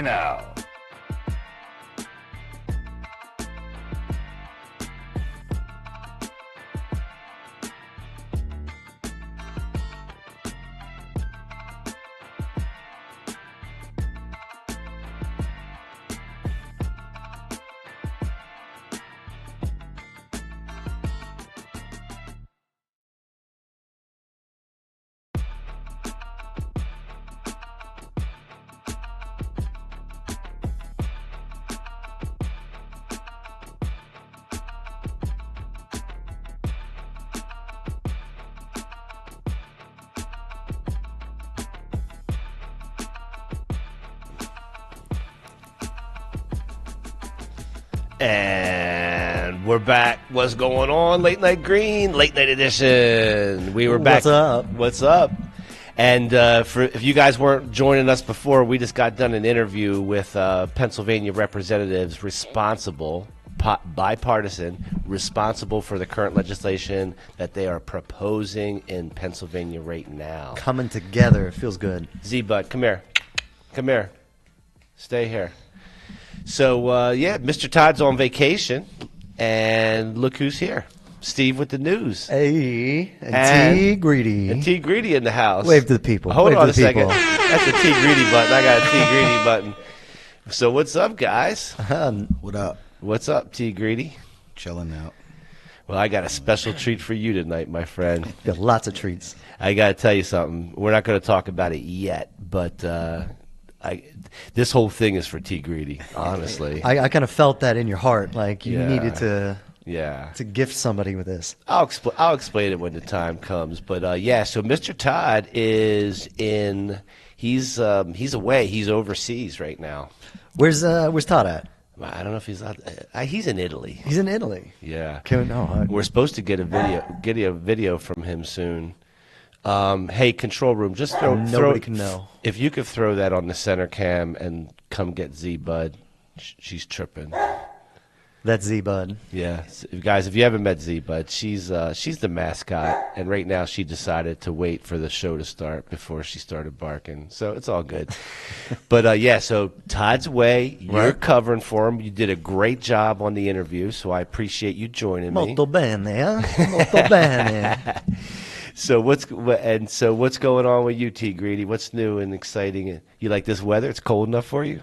Play now. And we're back. What's going on? Late Night Green, Late Night Edition. We were back. What's up? What's up? And if you guys weren't joining us before, we just got done an interview with Pennsylvania representatives responsible, bipartisan, responsible for the current legislation that they are proposing in Pennsylvania right now. Coming together. It feels good. Z-Bud, come here. Come here. Stay here. So, yeah, Mr. Todd's on vacation, and look who's here. Steve with the news. Hey, and T Greedy. And T Greedy in the house. Wave to the people. Hold Wave on to a the second. people. That's a T Greedy button. I got a T Greedy button. So what's up, guys? What up? What's up, T Greedy? Chilling out. Well, I got a special treat for you tonight, my friend. Got lots of treats. I got to tell you something. We're not going to talk about it yet, but this whole thing is for T Greedy, honestly. I kind of felt that in your heart, like you Yeah. needed to gift somebody with this. I'll explain it when the time comes. But yeah, so Mr. Todd is in. He's away. He's overseas right now. Where's Todd at? I don't know if he's out. He's in Italy. He's in Italy. Yeah. We're supposed to get a video from him soon. Hey, control room, just throw. Nobody can know. If you could throw that on the center cam and come get Z-Bud. She's tripping. That's Z-Bud. Yeah, guys, if you haven't met Z-Bud, she's the mascot, and right now she decided to wait for the show to start before she started barking, so it's all good. But yeah, so Todd's away. You're covering for him. You did a great job on the interview, so I appreciate you joining me. Molto bene, molto bene. So what's going on with you, T Greedy? What's new and exciting? You like this weather? It's cold enough for you?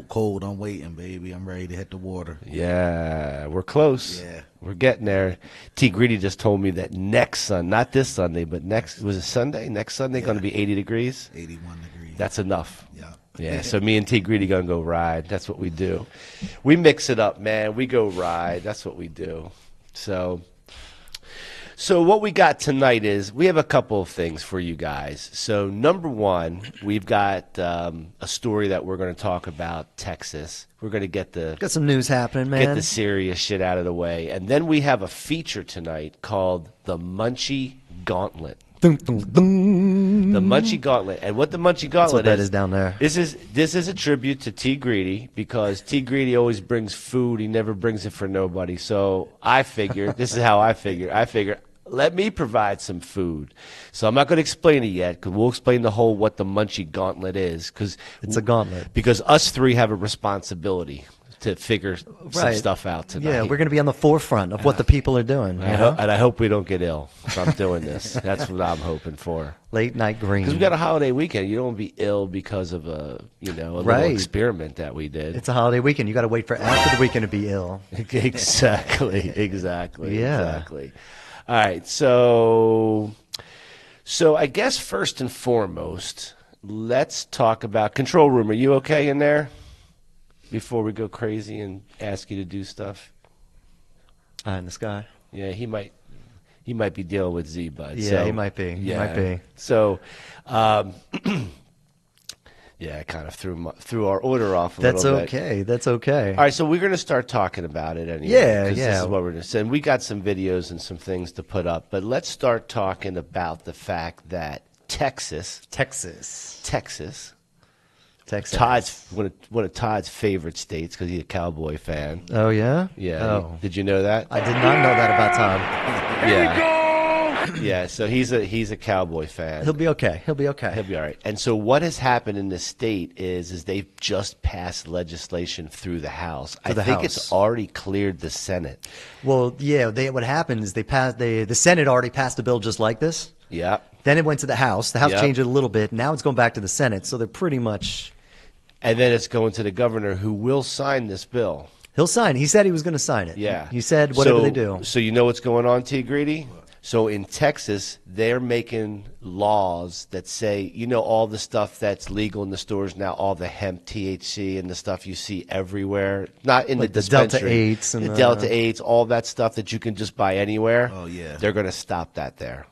Cold. I'm waiting, baby. I'm ready to hit the water. Yeah, we're close. Yeah. We're getting there. T Greedy just told me that next Sunday, not this Sunday, but next Sunday? Next Sunday going to be 80 degrees? 81 degrees. That's enough. Yeah. Yeah, so me and T Greedy going to go ride. That's what we do. We mix it up, man. We go ride. That's what we do. So what we got tonight is we have a couple of things for you guys. So number one, we've got a story that we're going to talk about, Texas. We're going to got some news happening, man. Get the serious shit out of the way. And then we have a feature tonight called The Munchie Gauntlet. Dun, dun, dun. The Munchie Gauntlet. And what the Munchie Gauntlet That's what that is down there. This is a tribute to T Greedy because T Greedy always brings food. He never brings it for nobody. So I figured, this is how I figured, let me provide some food. So I'm not going to explain it yet because we'll explain what the Munchie Gauntlet is. Cause it's a gauntlet. Because us three have a responsibility to figure some stuff out tonight. Yeah, we're going to be on the forefront of what the people are doing. And I hope we don't get ill from doing this. That's what I'm hoping for. Late Night Green. Because we got a holiday weekend. You don't want to be ill because of a little experiment that we did. It's a holiday weekend. You got to wait for after the weekend to be ill. Exactly. Yeah. Exactly. All right. So I guess first and foremost, let's talk about control room. Are you okay in there? Before we go crazy and ask you to do stuff. Eye in the sky. Yeah, he might be dealing with Z-Bud. Yeah, so, he might be. Yeah. He might be. So, yeah, I kind of threw our order off a little bit. That's okay. That's okay. All right, so we're going to start talking about it anyway. Yeah. This is what we're going to say. And we got some videos and some things to put up, but let's start talking about the fact that Texas. Todd's one of Todd's favorite states because he's a Cowboy fan. Oh yeah. Yeah. Oh. Did you know that? I did not know that about Todd. Yeah. Yeah, so he's a Cowboy fan. He'll be okay. He'll be okay. He'll be all right. And so what has happened in the state is they've just passed legislation through the House. I think it's already cleared the Senate. Well, yeah. What happened is the Senate already passed a bill just like this. Yeah. Then it went to the House. The House Yep. changed it a little bit. Now it's going back to the Senate. So they're pretty much. And then it's going to the governor, who will sign this bill. He'll sign. He said he was going to sign it. Yeah. He said whatever they do. So you know what's going on, T. Greedy? So in Texas, they're making laws that say, all the stuff that's legal in the stores now, all the hemp, THC, and the stuff you see everywhere, not in Like the the Delta dispensary. 8s and the the- Delta 8s, all that stuff that you can just buy anywhere. Oh, yeah. They're going to stop that there.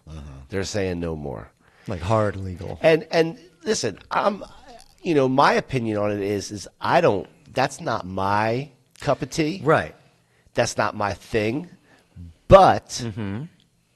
They're saying no more. Like hard legal. And listen, my opinion on it is I don't. That's not my cup of tea. Right. That's not my thing. But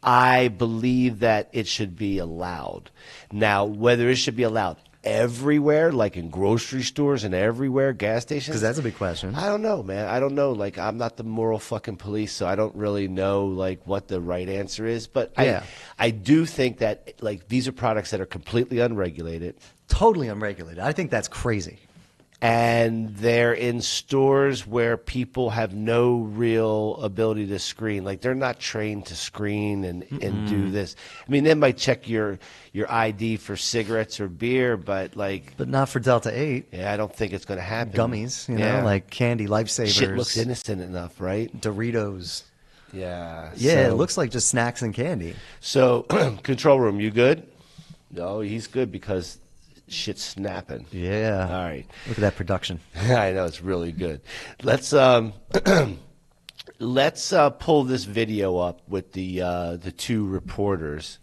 I believe that it should be allowed. Now, whether it should be allowed everywhere, like in grocery stores and everywhere, gas stations. Because that's a big question. I don't know, man. I don't know. Like, I'm not the moral fucking police, so I don't really know, like, what the right answer is. But Yeah. I do think that, like, these are products that are completely unregulated. Totally unregulated. I think that's crazy. And they're in stores where people have no real ability to screen. Like, they're not trained to screen and do this. I mean, they might check your ID for cigarettes or beer, but like, But not for Delta 8. yeah, I don't think it's going to happen. Gummies, Yeah. like candy, lifesavers. Shit looks innocent enough, right? Doritos. Yeah. Yeah, it so- looks like just snacks and candy. So, control room, you good? No, he's good because shit's snapping. Yeah. All right. Look at that production. I know, it's really good. Let's let's pull this video up with the two reporters,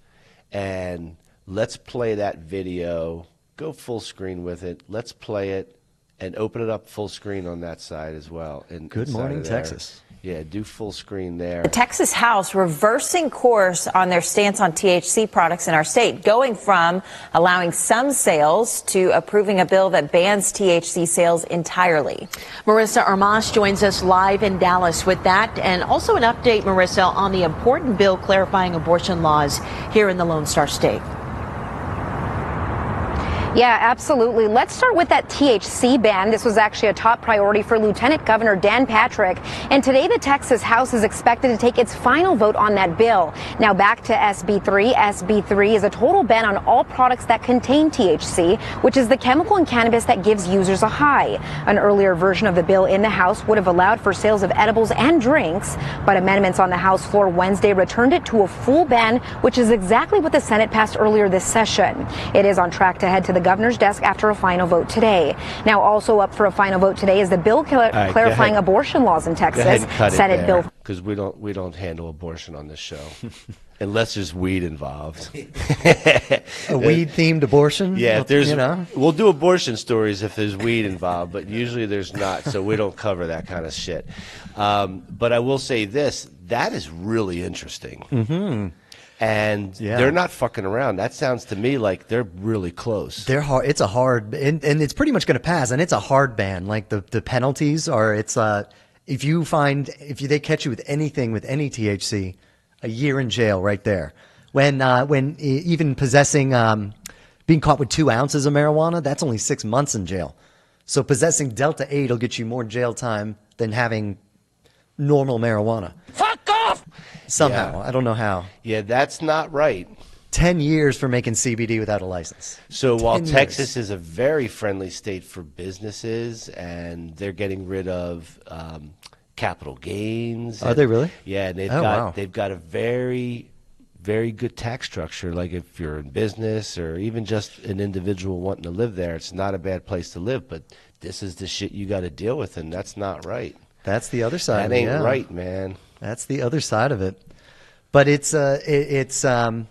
and let's play that video. Go full screen with it. Let's play it and open it up full screen on that side as well. And Good inside morning, of there. Texas. Yeah, do full screen there. The Texas House reversing course on their stance on THC products in our state, going from allowing some sales to approving a bill that bans THC sales entirely. Marissa Armas joins us live in Dallas with that, and also an update, Marissa, on the important bill clarifying abortion laws here in the Lone Star State. Yeah, absolutely. Let's start with that THC ban. This was actually a top priority for Lieutenant Governor Dan Patrick. And today the Texas House is expected to take its final vote on that bill. Now back to SB3. SB3 is a total ban on all products that contain THC, which is the chemical in cannabis that gives users a high. An earlier version of the bill in the House would have allowed for sales of edibles and drinks, but amendments on the House floor Wednesday returned it to a full ban, which is exactly what the Senate passed earlier this session. It is on track to head to the governor's desk after a final vote today. Now, also up for a final vote today is the bill clarifying abortion laws in Texas. Go ahead and cut Senate it bill. because we don't handle abortion on this show unless there's weed involved. A weed-themed abortion? Yeah, if there's, You know? we'll do abortion stories if there's weed involved, but usually there's not, so we don't cover that kind of shit. But I will say this, that is really interesting. Mm-hmm. And Yeah. they're not fucking around. That sounds to me like they're really close. They're hard. It's a hard, and it's pretty much going to pass. And it's a hard ban. Like the penalties are, if they catch you with anything with any THC, a year in jail right there. When even possessing, being caught with 2 ounces of marijuana, that's only 6 months in jail. So possessing Delta 8 will get you more jail time than having normal marijuana. Fuck off! Somehow, Yeah. I don't know how. Yeah, that's not right. 10 years for making CBD without a license. So while 10 Texas years. is a very friendly state for businesses, and they're getting rid of capital gains. Are they really? Yeah, and Wow. they've got a very, very good tax structure. Like if you're in business or even just an individual wanting to live there, it's not a bad place to live. But this is the shit you got to deal with, and that's not right. That's the other side. That of it, ain't yeah. right, man. That's the other side of it. But it's kind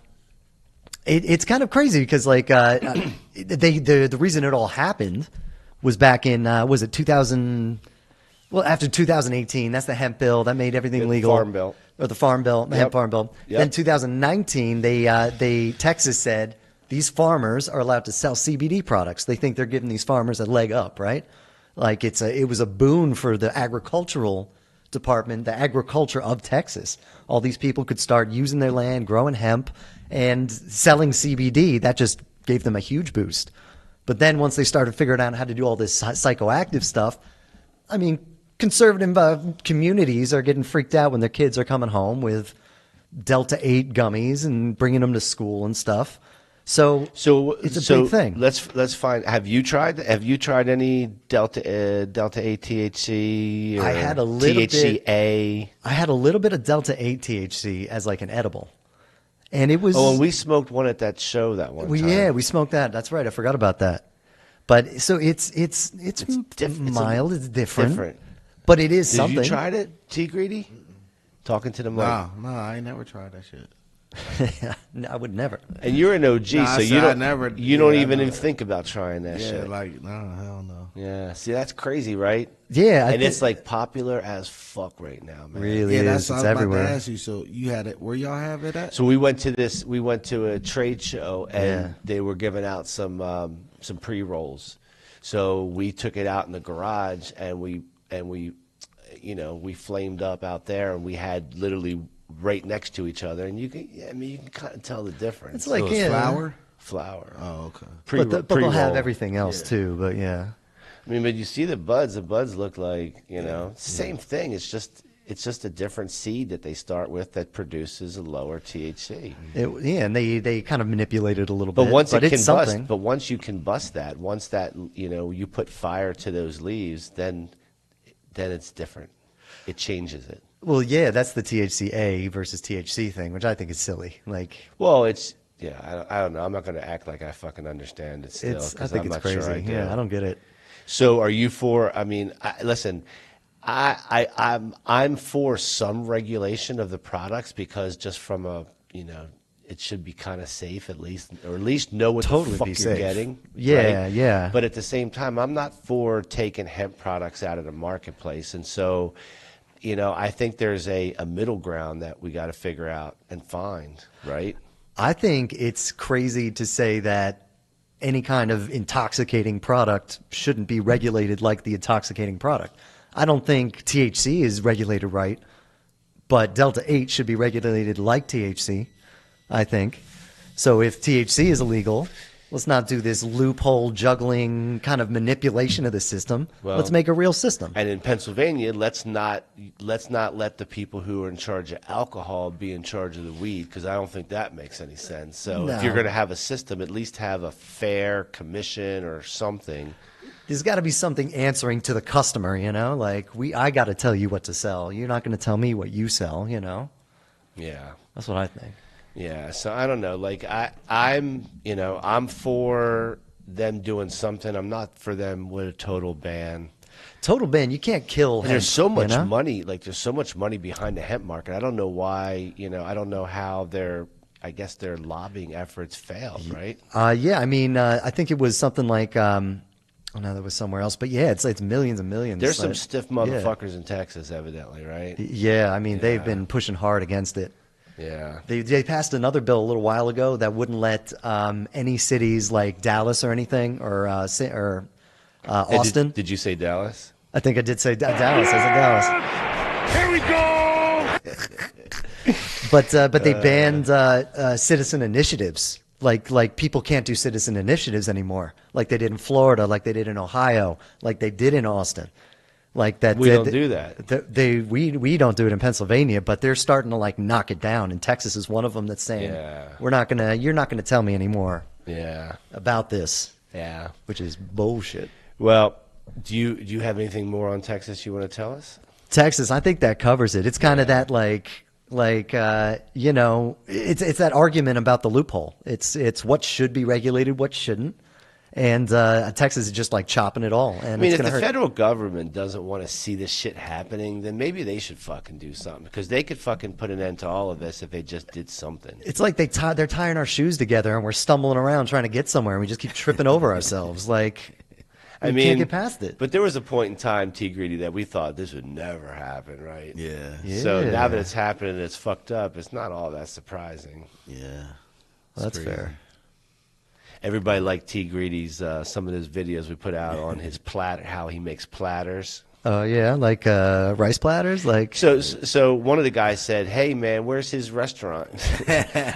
of crazy because the reason it all happened was back in was it 2000? Well, after 2018, that's the hemp bill that made everything The legal. Farm Bill. Or the Farm Bill, the hemp Farm Bill. Yep. Then 2019, Texas said these farmers are allowed to sell CBD products. They think they're giving these farmers a leg up, right? Like it was a boon for the agricultural department, the agriculture of Texas. All these people could start using their land, growing hemp, and selling CBD. That just gave them a huge boost. But then once they started figuring out how to do all this psychoactive stuff, I mean, conservative communities are getting freaked out when their kids are coming home with Delta 8 gummies and bringing them to school and stuff. So it's a big thing. Let's find. Have you tried any Delta 8 THC? Or I had a little THCA. bit. I had a little bit of Delta 8 THC as like an edible, and it was. Oh, and we smoked one at that show that one time. Yeah, we smoked that. That's right. I forgot about that. But so it's mild. It's different. But it is something. Did you tried it, T Greedy? Talking to the mic. No, I ain't never tried that shit. No, I would never. And you're an OG, Nah, so see, you I don't never- you don't yeah, I even know. think about trying that Yeah, shit. like no, hell no. Yeah, see, that's crazy, right? Yeah, and it's like popular as fuck right now, man. Really Yeah, is. that's what It's I was about everywhere. to ask you. So you had it? Where y'all have it at? So we went to a trade show, and Yeah. they were giving out some pre-rolls. So we took it out in the garage, and we we flamed up out there, and we had literally right next to each other, and you can kind of tell the difference. It's like So it's flour. Flour. Oh, okay. But they'll have Pre-roll. everything else too. But yeah. I mean, but you see the buds. The buds look like same thing. It's just a different seed that they start with that produces a lower THC. And they kind of manipulate it a little But bit. once it it's can something. bust, but once you can bust that, once that you put fire to those leaves, then it's different. It changes it. Well, yeah, that's the THCA versus THC thing, which I think is silly. Like, Well, it's I don't know. I'm not going to act like I fucking understand it still. I 'cause think I'm it's not crazy. Sure I do. Yeah, I don't get it. So are you for? I mean, listen. I'm for some regulation of the products because just from a it should be kind of safe at least, or at least know what Totally the fuck be you're safe. getting. Yeah, right? yeah. But at the same time, I'm not for taking hemp products out of the marketplace, and so I think there's a middle ground that we got to figure out and find. Right? I think it's crazy to say that any kind of intoxicating product shouldn't be regulated like the intoxicating product. I don't think THC is regulated right, but Delta 8 should be regulated like THC, I think. So if THC is illegal, let's not do this loophole juggling kind of manipulation of the system. Well, let's make a real system. And in Pennsylvania, let's not let the people who are in charge of alcohol be in charge of the weed, because I don't think that makes any sense. So if you're No. going to have a system, at least have a fair commission or something. There's got to be something answering to the customer, like I got to tell you what to sell. You're not going to tell me what you sell, Yeah. That's what I think. Yeah, so I don't know. Like I'm for them doing something. I'm not for them with a total ban. Total ban, you can't kill And there's hemp, so much you know? money. Like there's so much money behind the hemp market. I don't know why. I don't know how their lobbying efforts failed. Right? Yeah, I mean, I think it was something like, oh no, that was somewhere else. But yeah, it's millions and millions. There's some Like, stiff motherfuckers in Texas, evidently, right? Yeah, I mean, they've Yeah. been pushing hard against it. Yeah. They passed another bill a little while ago that wouldn't let any cities like Dallas or anything or Austin. Did you say Dallas? I think I did say Dallas. I said Dallas. Here we go. But they banned citizen initiatives. Like people can't do citizen initiatives anymore, like they did in Florida, like they did in Ohio, like they did in Austin. Like that. We don't do that. We don't do it in Pennsylvania, but they're starting to like knock it down. And Texas is one of them that's saying, Yeah. you're not gonna tell me anymore Yeah. about this, Yeah. which is bullshit. Well, do you have anything more on Texas you want to tell us? Texas, I think that covers it. It's kind of that it's that argument about the loophole. It's what should be regulated, what shouldn't. And Texas is just like chopping it all. And I mean, it's if the gonna hurt. federal government doesn't want to see this shit happening, then maybe they should fucking do something, because they could fucking put an end to all of this if they just did something. It's like they're tying our shoes together and we're stumbling around trying to get somewhere and we just keep tripping over ourselves. Like, we can't get past it. But there was a point in time, T Greedy, that we thought this would never happen, right? Yeah. So Yeah. now that it's happened and it's fucked up, it's not all that surprising. Yeah. Well, that's crazy. fair. Everybody liked T Greedy's some of those videos we put out on his platter, how he makes platters. Oh yeah, like rice platters, like. So one of the guys said, "Hey man, where's his restaurant?"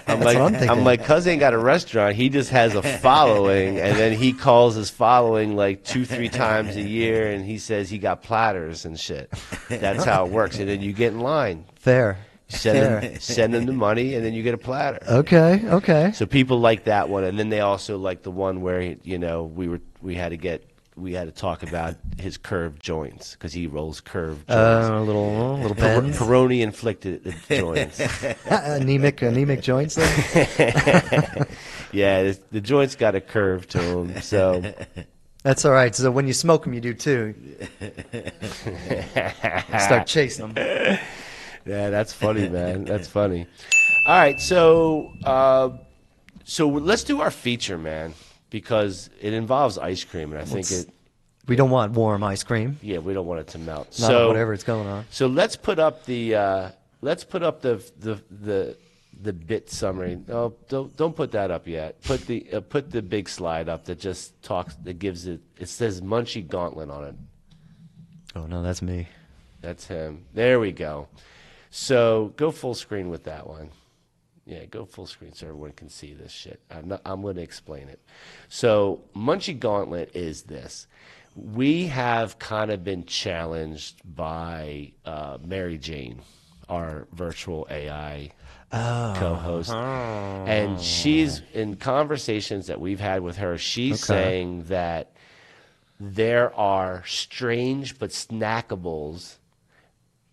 I'm what I'm thinking. like, cuz ain't got a restaurant. He just has a following, and then he calls his following like 2-3 times a year, and he says he got platters and shit. That's how it works. And then you get in line, Fair. send them the money, and then you get a platter. Okay. So people like that one, and then they also like the one where we had to talk about his curved joints because he rolls curved joints. A little bends. Peroni inflicted joints. anemic joints. Then? Yeah, the joints got a curve to them. So That's all right. So when you smoke them, you do too. Start chasing them. yeah, that's funny, man. That's funny. All right, so let's do our feature, man, because it involves ice cream, and I think We don't want warm ice cream. yeah, we don't want it to melt. Not whatever's going on. So let's put up the bit summary. No, don't put that up yet. Put the big slide up that just talks. That gives it. It says Munchie Gauntlet on it. Oh no, that's me. That's him. There we go. So go full screen with that one. Yeah, go full screen so everyone can see this shit. I'm going to explain it. So Munchie Gauntlet is this. We have kind of been challenged by Mary Jane, our virtual AI co-host. And she's, in conversations that we've had with her, she's saying that there are strange but snackables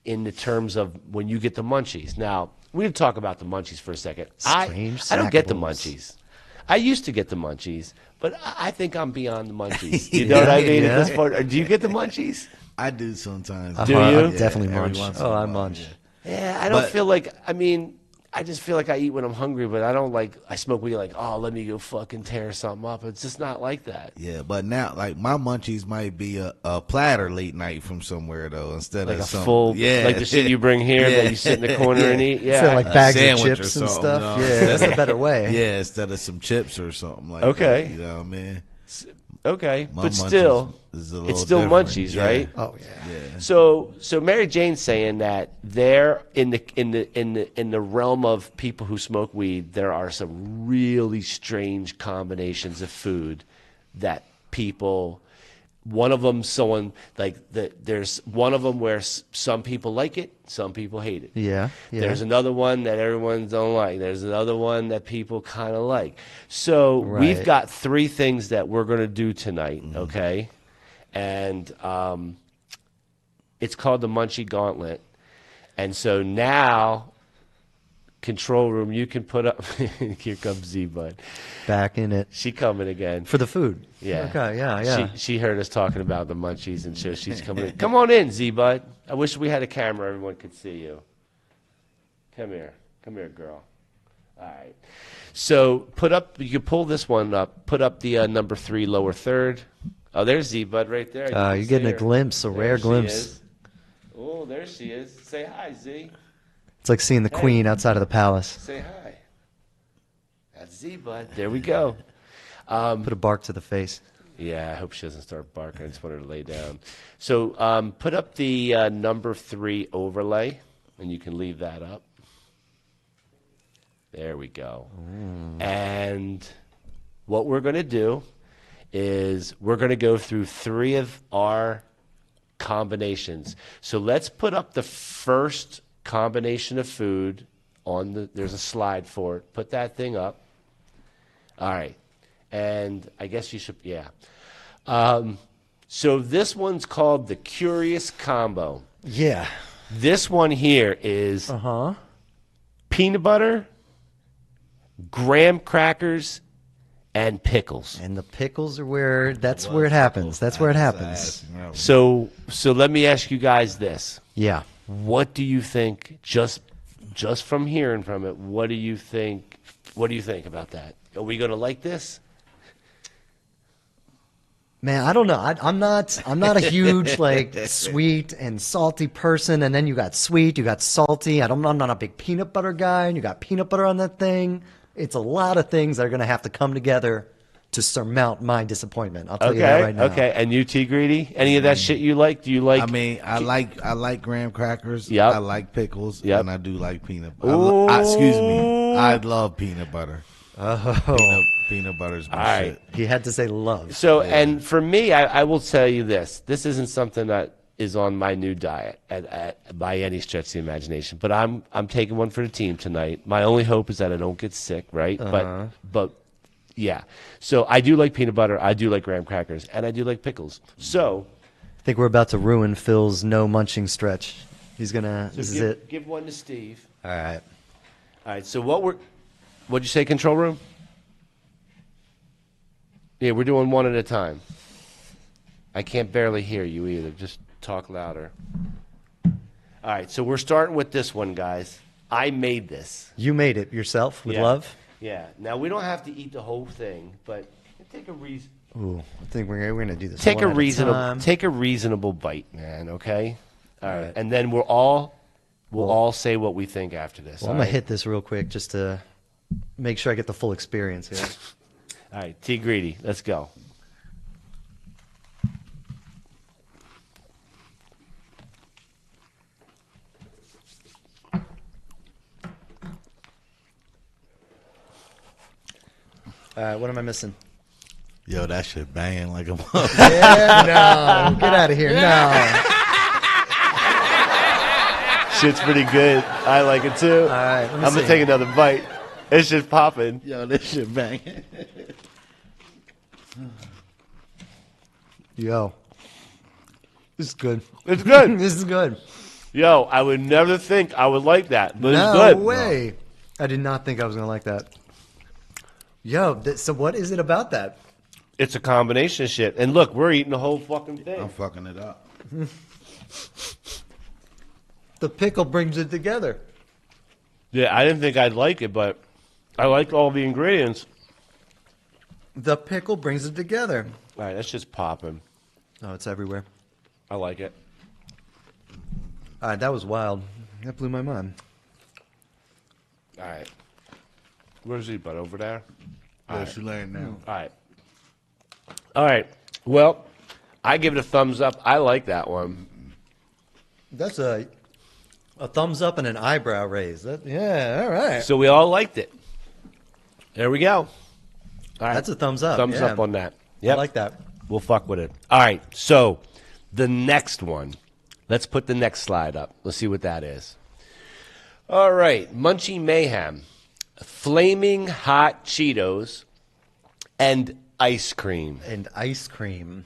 in the terms of when you get the munchies. Now, we'll talk about the munchies for a second. Strange I don't get the snackables. munchies. I used to get the munchies, but I think I'm beyond the munchies. You know what I mean? Yeah. At this point, do you get the munchies? I do sometimes. Do you? I definitely every munch. once in a Oh, I while, munch. Yeah, I don't But- feel like. I mean, I just feel like I eat when I'm hungry, but I don't like. I smoke weed like, oh, let me go fucking tear something up. It's just not like that. Yeah, but now, like, my munchies might be a platter late night from somewhere, though, instead Like of a some, full, yeah, like the shit you bring here that you sit in the corner and eat. I Yeah, feel like bags of sandwich or chips and something, stuff. you know? Yeah, that's a better way. Yeah, instead of some chips or something like Okay. that. You know what I mean? okay, My but munchies still, is a little it's still different. munchies, Yeah. right? Oh yeah. So Mary Jane's saying that there in the realm of people who smoke weed, there are some really strange combinations of food that people. One of them, there's one of them where some people like it, some people hate it. Yeah. There's another one that everyone don't like. There's another one that people kind of like. So we've Right. got 3 things that we're going to do tonight, okay? And it's called the Munchie Gauntlet. And so now, control room, you can put up. Here comes Z-Bud. Back in it She coming again. for the food. Yeah. Okay. Yeah. She heard us talking about the munchies, and so she's coming in. Come on in, Z-Bud. I wish we had a camera. Everyone could see you. Come here. Come here, girl. All right. So you can pull this one up. Put up the number 3 lower third. Oh, there's Z-Bud right there. You're can getting see a her. glimpse, a There rare she glimpse. is. Oh, there she is. Say hi, Z. It's like seeing the queen outside of the palace. Say hi. That's Z-Bud. There we go. Put a bark to the face. Yeah, I hope she doesn't start barking. I just want her to lay down. So put up the number 3 overlay, and you can leave that up. There we go. And what we're going to do is we're going to go through 3 of our combinations. So let's put up the first combination of food on there's a slide for it. Put that thing up. All right. And I guess you should, yeah. So this one's called the Curious Combo. Yeah. This one here is peanut butter, graham crackers, and pickles. And the pickles are where where it happens. That's where it happens. So let me ask you guys this. Yeah. What do you think, just from hearing from it, what do you think about that? Are we going to like this? Man, I don't know. I'm not a huge like sweet and salty person. And then you got sweet, you got salty. I'm not a big peanut butter guy, and you got peanut butter on that thing. It's a lot of things that are gonna have to come together to surmount my disappointment. I'll tell you that Okay, right now. okay. And you, T Greedy? Any of that shit you like? Do you like? I mean, I like graham crackers. Yep. I like pickles. Yep. And I do like peanut butter. Excuse me. I love peanut butter. Oh, Peanut butter's my All right. shit. he had to say love. So, and for me, I will tell you this. This isn't something that is on my new diet by any stretch of the imagination. But I'm taking one for the team tonight. My only hope is that I don't get sick, right? But yeah. So I do like peanut butter. I do like graham crackers, and I do like pickles. So I think we're about to ruin Phil's no munching stretch. He's gonna. This is it. give one to Steve. All right. All right. So what'd you say? Control room. Yeah, we're doing one at a time. I can't barely hear you either. Just talk louder. All right, so we're starting with this one, guys. I made this. You made it yourself with Yeah. love. Yeah. Now we don't have to eat the whole thing, but take a reason. Ooh, I think we're gonna do this. Take one a at reasonable. time. Take a reasonable bite, man. Okay. All right, right. and then we'll all say what we think after this. Well, all I'm gonna right? hit this real quick just to make sure I get the full experience here. All right, T Greedy, let's go. All right, what am I missing? Yo, that shit banging like a Yeah, no, get out of here. No. Shit's pretty good. I like it too. All right, let me I'm gonna see. take another bite. It's just popping. Yo, this shit banging. Yo, this is good. It's good. This is good. Yo, I would never think I would like that, but No it's good. way. I did not think I was gonna like that. Yo, so what is it about that? It's a combination of shit. And look, we're eating the whole fucking thing. I'm fucking it up. The pickle brings it together. Yeah, I didn't think I'd like it, but I like all the ingredients. The pickle brings it together. All right, that's just popping. Oh, it's everywhere. I like it. All right, that was wild. That blew my mind. All right. Where's he, bud? Over there? Yes, you learn now. All right. All right. Well, I give it a thumbs up. I like that one. That's a thumbs up and an eyebrow raise. Yeah, all right. So we all liked it. There we go. All right. That's a thumbs up. Thumbs yeah. up on that. I Yep. like that. We'll fuck with it. All right. So the next one. Let's put the next slide up. Let's see what that is. All right. Munchie Mayhem. Flaming hot Cheetos and ice cream. And ice cream.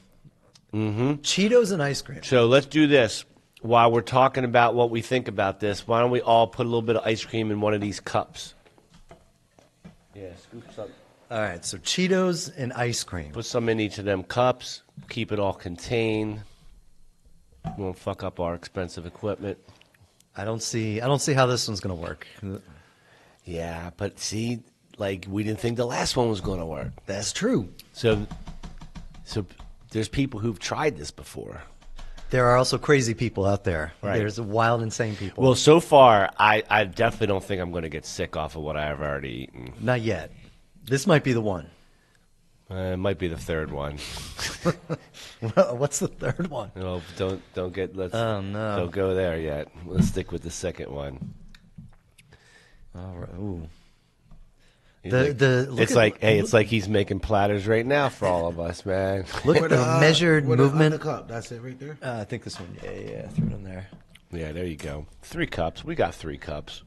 Mm-hmm. Cheetos and ice cream. So let's do this. While we're talking about what we think about this, why don't we all put a little bit of ice cream in one of these cups? Yeah, scoop some. All right, so Cheetos and ice cream. Put some in each of them cups. Keep it all contained. Won't fuck up our expensive equipment. I don't see how this one's gonna work. Yeah, but see, like we didn't think the last one was going to work. That's true. So there's people who've tried this before. There are also crazy people out there. Right. There's wild, insane people. Well, so far, I definitely don't think I'm going to get sick off of what I've already eaten. Not yet. This might be the one. It might be the third one. What's the third one? No, don't get. Let's. Oh, no. Don't go there yet. Let's stick with the second one. All right. Ooh. He's Look like, at- it's like he's making platters right now for all of us, man. Look at the measured where the movement. cup. That's it right there. I think this one. Yeah. Threw it in there. Yeah, there you go. 3 cups. We got 3 cups.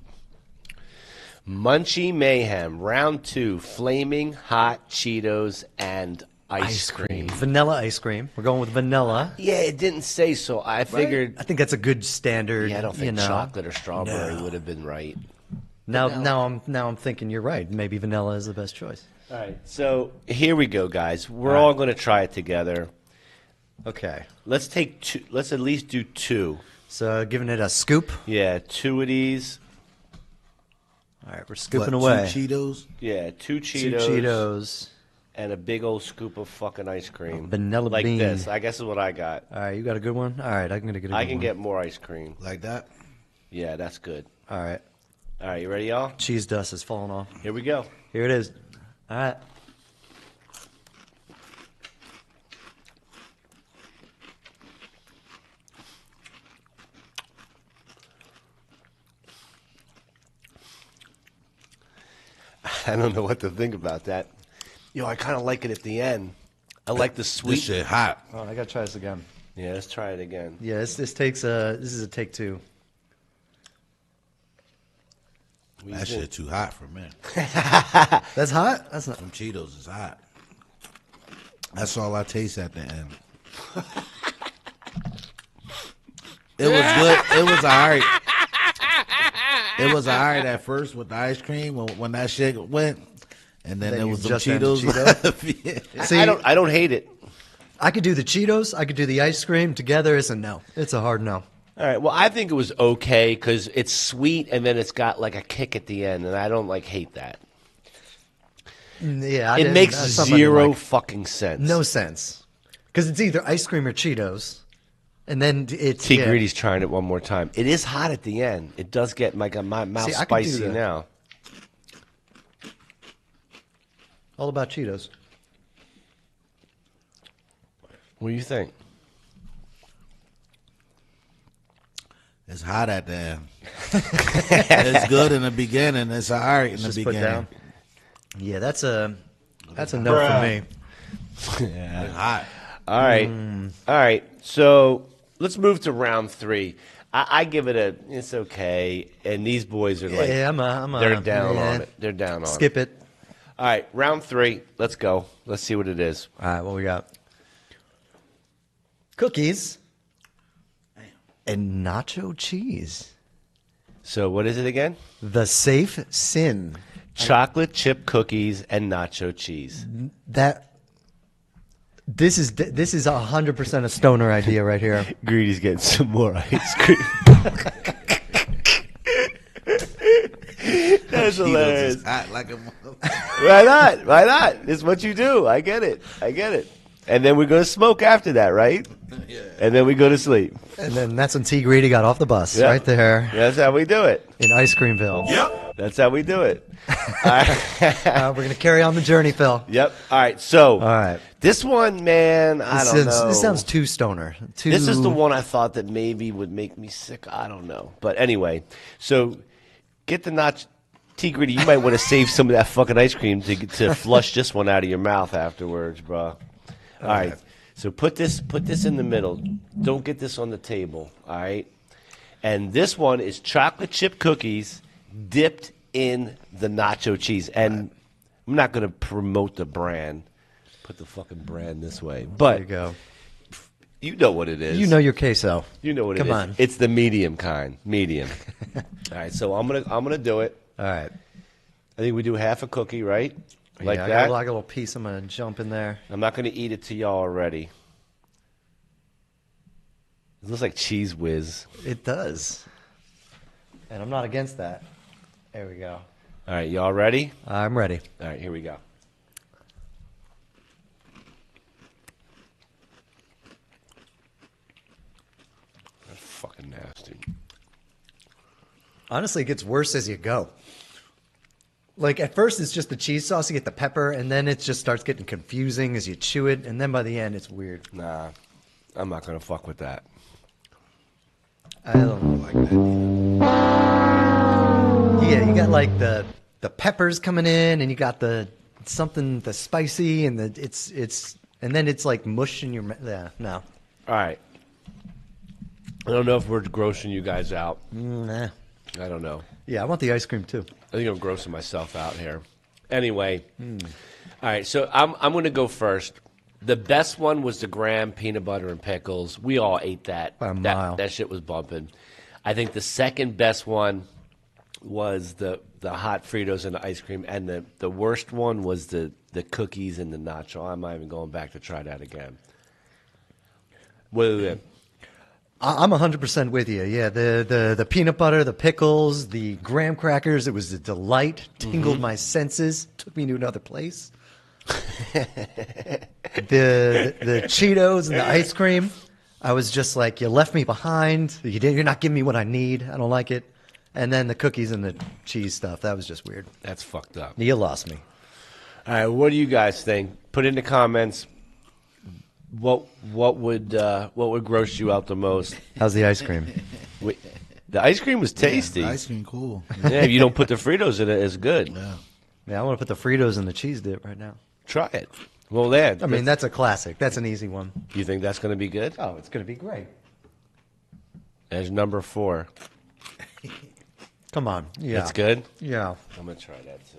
Munchie Mayhem, round 2, flaming hot Cheetos and ice cream. Vanilla ice cream. We're going with vanilla. Yeah, it didn't say so. I figured. I think that's a good standard. Yeah, I don't think you know. chocolate or strawberry would have been right. Now I'm thinking you're right. Maybe vanilla is the best choice. All right, so here we go, guys. We're all going to try it together. Okay. Let's take 2. Let's at least do 2. So giving it a scoop. Yeah, 2 of these. All right, we're scooping What, away. 2 Cheetos. Yeah, 2 Two Cheetos. Cheetos. And a big old scoop of fucking ice cream. Vanilla like bean. this. I guess is what I got. All right, you got a good one. All right, I'm gonna get a good I one. can get more ice cream. Like that. Yeah, that's good. All right, All right, you ready, y'all? cheese dust is falling off. Here we go. Here it is. All right. I don't know what to think about that. I kind of like it at the end. I like the This sweet. shit hot. Oh, I gotta try this again. Yeah, let's try it again. Yeah, this is a take 2. That shit too hot for me. That's hot. That's not. Them Cheetos is hot. That's all I taste at the end. It was good. It was alright. It was alright at first with the ice cream when that shit went, and then Then it you was some just had the Cheetos left. Yeah. See, I don't hate it. I could do the Cheetos. I could do the ice cream. Together, it's a no. It's a hard no. All right. Well, I think it was okay because it's sweet and then it's got like a kick at the end, and I don't hate that. Yeah, It makes zero fucking sense. no sense because it's either ice cream or Cheetos, and then it's T. Greedy's trying it one more time. It is hot at the end. It does get my mouth See, I could do spicy that. now. all about Cheetos. What do you think? It's hot at the end. It's good in the beginning. It's alright in the Just put beginning. down. Yeah, that's a no for me. It's hot. All right. All right. So let's move to round 3. I give it it's okay. And these boys are like, Yeah, they're down yeah. on it. They're down on it. Skip it. All right. Round 3. Let's go. Let's see what it is. All right, what we got? Cookies and nacho cheese. So what is it again? The safe sin. Chocolate chip cookies and nacho cheese. This is 100% a stoner idea right here. Greedy's getting some more ice cream. That's Cheetos hilarious. is hot like a mother- Why not? Why not? It's what you do. I get it. I get it. And then we go to smoke after that, right? Yeah. And then we go to sleep. And then that's when T. Greedy got off the bus, Yeah. right there That's how we do it. in Ice Creamville. That's how we do it. All right. We're going to carry on the journey, Phil. Yep. All right. So, All right. this one, man, I don't know. This sounds too stoner. This is the one I thought that maybe would make me sick. I don't know. But anyway, so get the nacho. T. Greedy, you might want to save some of that fucking ice cream to flush this one out of your mouth afterwards, bro. All right. So put this in the middle. Don't get this on the table. All right. And this one is chocolate chip cookies dipped in the nacho cheese. And I'm not going to promote the brand. Put the fucking brand this way. There But you go. you know what it is. You know your queso. You know what Come it is. on. It's the medium kind. Medium. All right. So I'm gonna do it. All right. I think we do half a cookie, right? Like yeah, I that. got like a little piece. I'm going to jump in there. I'm not going to eat it to y'all already. It looks like Cheese Whiz. It does. And I'm not against that. There we go. All right, y'all ready? I'm ready. All right, here we go. That's fucking nasty. Honestly, it gets worse as you go. Like at first, it's just the cheese sauce. You get the pepper, and then it just starts getting confusing as you chew it, and then by the end, it's weird. Nah, I'm not going to fuck with that. I don't like that. Yeah, you got like the peppers coming in, and you got the spicy, and and then it's like mush in your mouth. Yeah, no. All right. I don't know if we're grossing you guys out. Nah. I don't know. Yeah, I want the ice cream too. I think I'm grossing myself out here. Anyway, all right. So I'm going to go first. The best one was the Graham peanut butter and pickles. We all ate that. By a mile. That shit was bumping. I think the second best one was the hot Fritos and the ice cream, and the worst one was the cookies and the nacho. I'm not even going back to try that again. Wait. I'm 100% with you. Yeah, the peanut butter, the pickles, the graham crackers. It was a delight. Tingled my senses. Took me to another place. the Cheetos and the ice cream. I was just like, you left me behind. You're not giving me what I need. I don't like it. And then the cookies and the cheese stuff. That was just weird. That's fucked up. You lost me. All right, what do you guys think? Put in the comments. What would gross you out the most? How's the ice cream? The ice cream was tasty. The ice cream cool. Yeah, if you don't put the Fritos in it, it's good. Yeah. Yeah, I want to put the Fritos in the cheese dip right now. Try it. Well, then. I mean, that's a classic. That's an easy one. You think that's going to be good? Oh, it's going to be great. There's number 4. Come on. Yeah. That's good? Yeah. I'm going to try that too.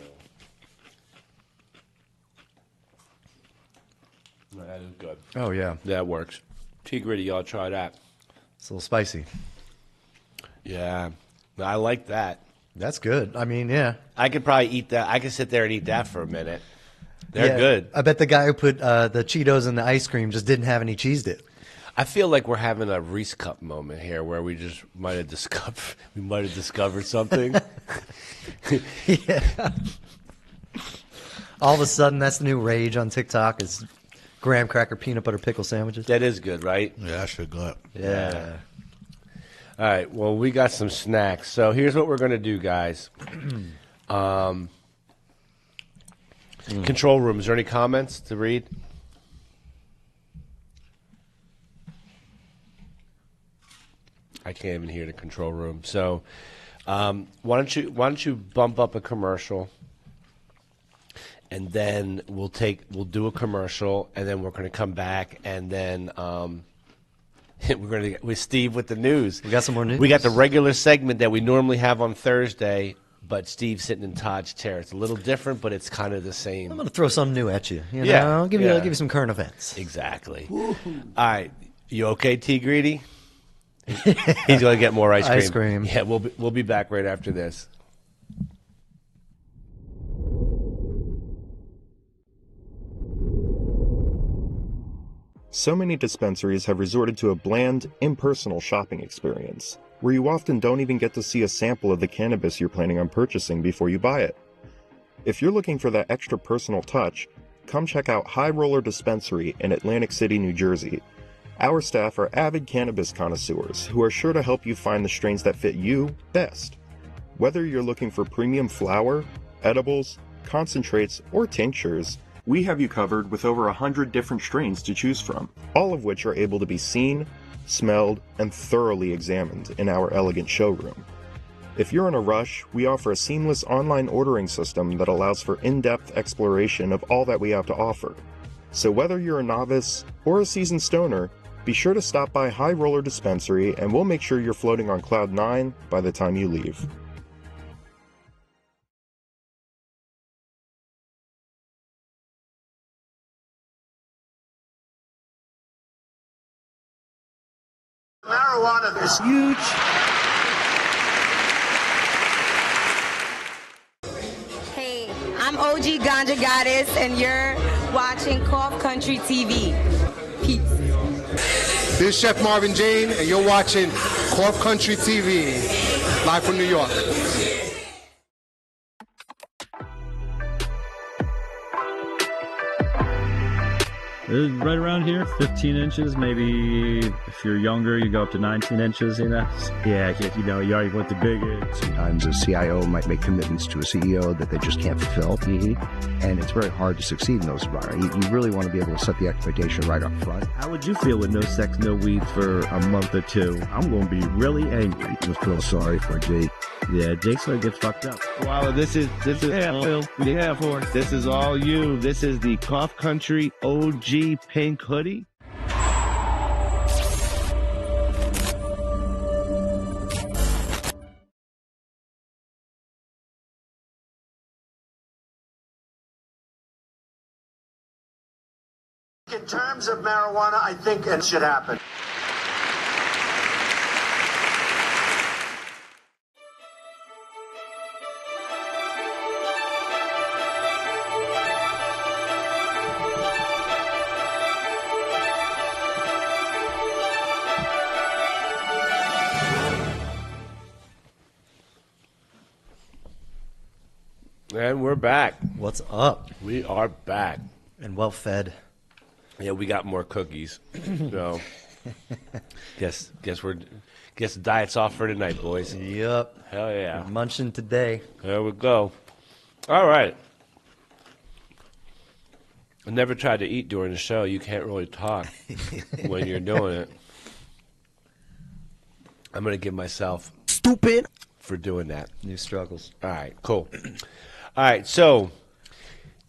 No, that is good. Oh, yeah. That works. T Gritty, y'all try that. It's a little spicy. Yeah. I like that. That's good. I mean, yeah. I could probably eat that. I could sit there and eat that for a minute. They're Yeah. good. I bet the guy who put the Cheetos in the ice cream just didn't have any cheese dip. I feel like we're having a Reese Cup moment here where we just might have discovered something. Yeah. All of a sudden, that's the new rage on TikTok is graham cracker peanut butter pickle sandwiches. That is good, right? Yeah, that shit good. Yeah. All right. Well, we got some snacks. So here's what we're going to do, guys. Control room. Is there any comments to read? I can't even hear the control room. So why don't you bump up a commercial, and then we'll do a commercial, and then we're going to come back, and then we're going to get with Steve with the news. We got some more news. We got the regular segment that we normally have on Thursday, but Steve's sitting in Todd's chair. It's a little different, but it's kind of the same. I'm going to throw something new at you. You Yeah, know? I'll give you some current events. Exactly. All right. You okay, T Greedy? He's going to get more ice cream. Ice cream. Yeah, we'll be back right after this. So many dispensaries have resorted to a bland, impersonal shopping experience, where you often don't even get to see a sample of the cannabis you're planning on purchasing before you buy it. If you're looking for that extra personal touch, come check out High Roller Dispensary in Atlantic City, New Jersey. Our staff are avid cannabis connoisseurs who are sure to help you find the strains that fit you best. Whether you're looking for premium flower, edibles, concentrates, or tinctures, we have you covered with over 100 different strains to choose from, all of which are able to be seen, smelled, and thoroughly examined in our elegant showroom. If you're in a rush, we offer a seamless online ordering system that allows for in-depth exploration of all that we have to offer. So whether you're a novice or a seasoned stoner, be sure to stop by High Roller Dispensary and we'll make sure you're floating on Cloud 9 by the time you leave. Marijuana is huge. Hey, I'm OG Ganja Goddess, and you're watching Cough Country TV. Peace. This is Chef Marvin Jane, and you're watching Cough Country TV, live from New York. Right around here, 15 inches, maybe if you're younger, you go up to 19 inches, you know? Yeah, you know, you already went the bigger. Sometimes a CIO might make commitments to a CEO that they just can't fulfill. And it's very hard to succeed in those environments. You really want to be able to set the expectation right up front. How would you feel with no sex, no weed for a month or two? I'm going to be really angry. I just feel sorry for Jake. Yeah, Jake's going to get fucked up. Wow, this is Phil. Yeah, for this is all you. This is the Cough Country OG pink hoodie. In terms of marijuana, I think it should happen. And we're back. What's up? We are back. And well fed. Yeah, we got more cookies. So, guess the diet's off for tonight, boys. Yep. Hell yeah. We're munching today. There we go. All right. I never tried to eat during the show. You can't really talk when you're doing it. I'm going to give myself Stupid for doing that. new struggles. All right, cool. All right, so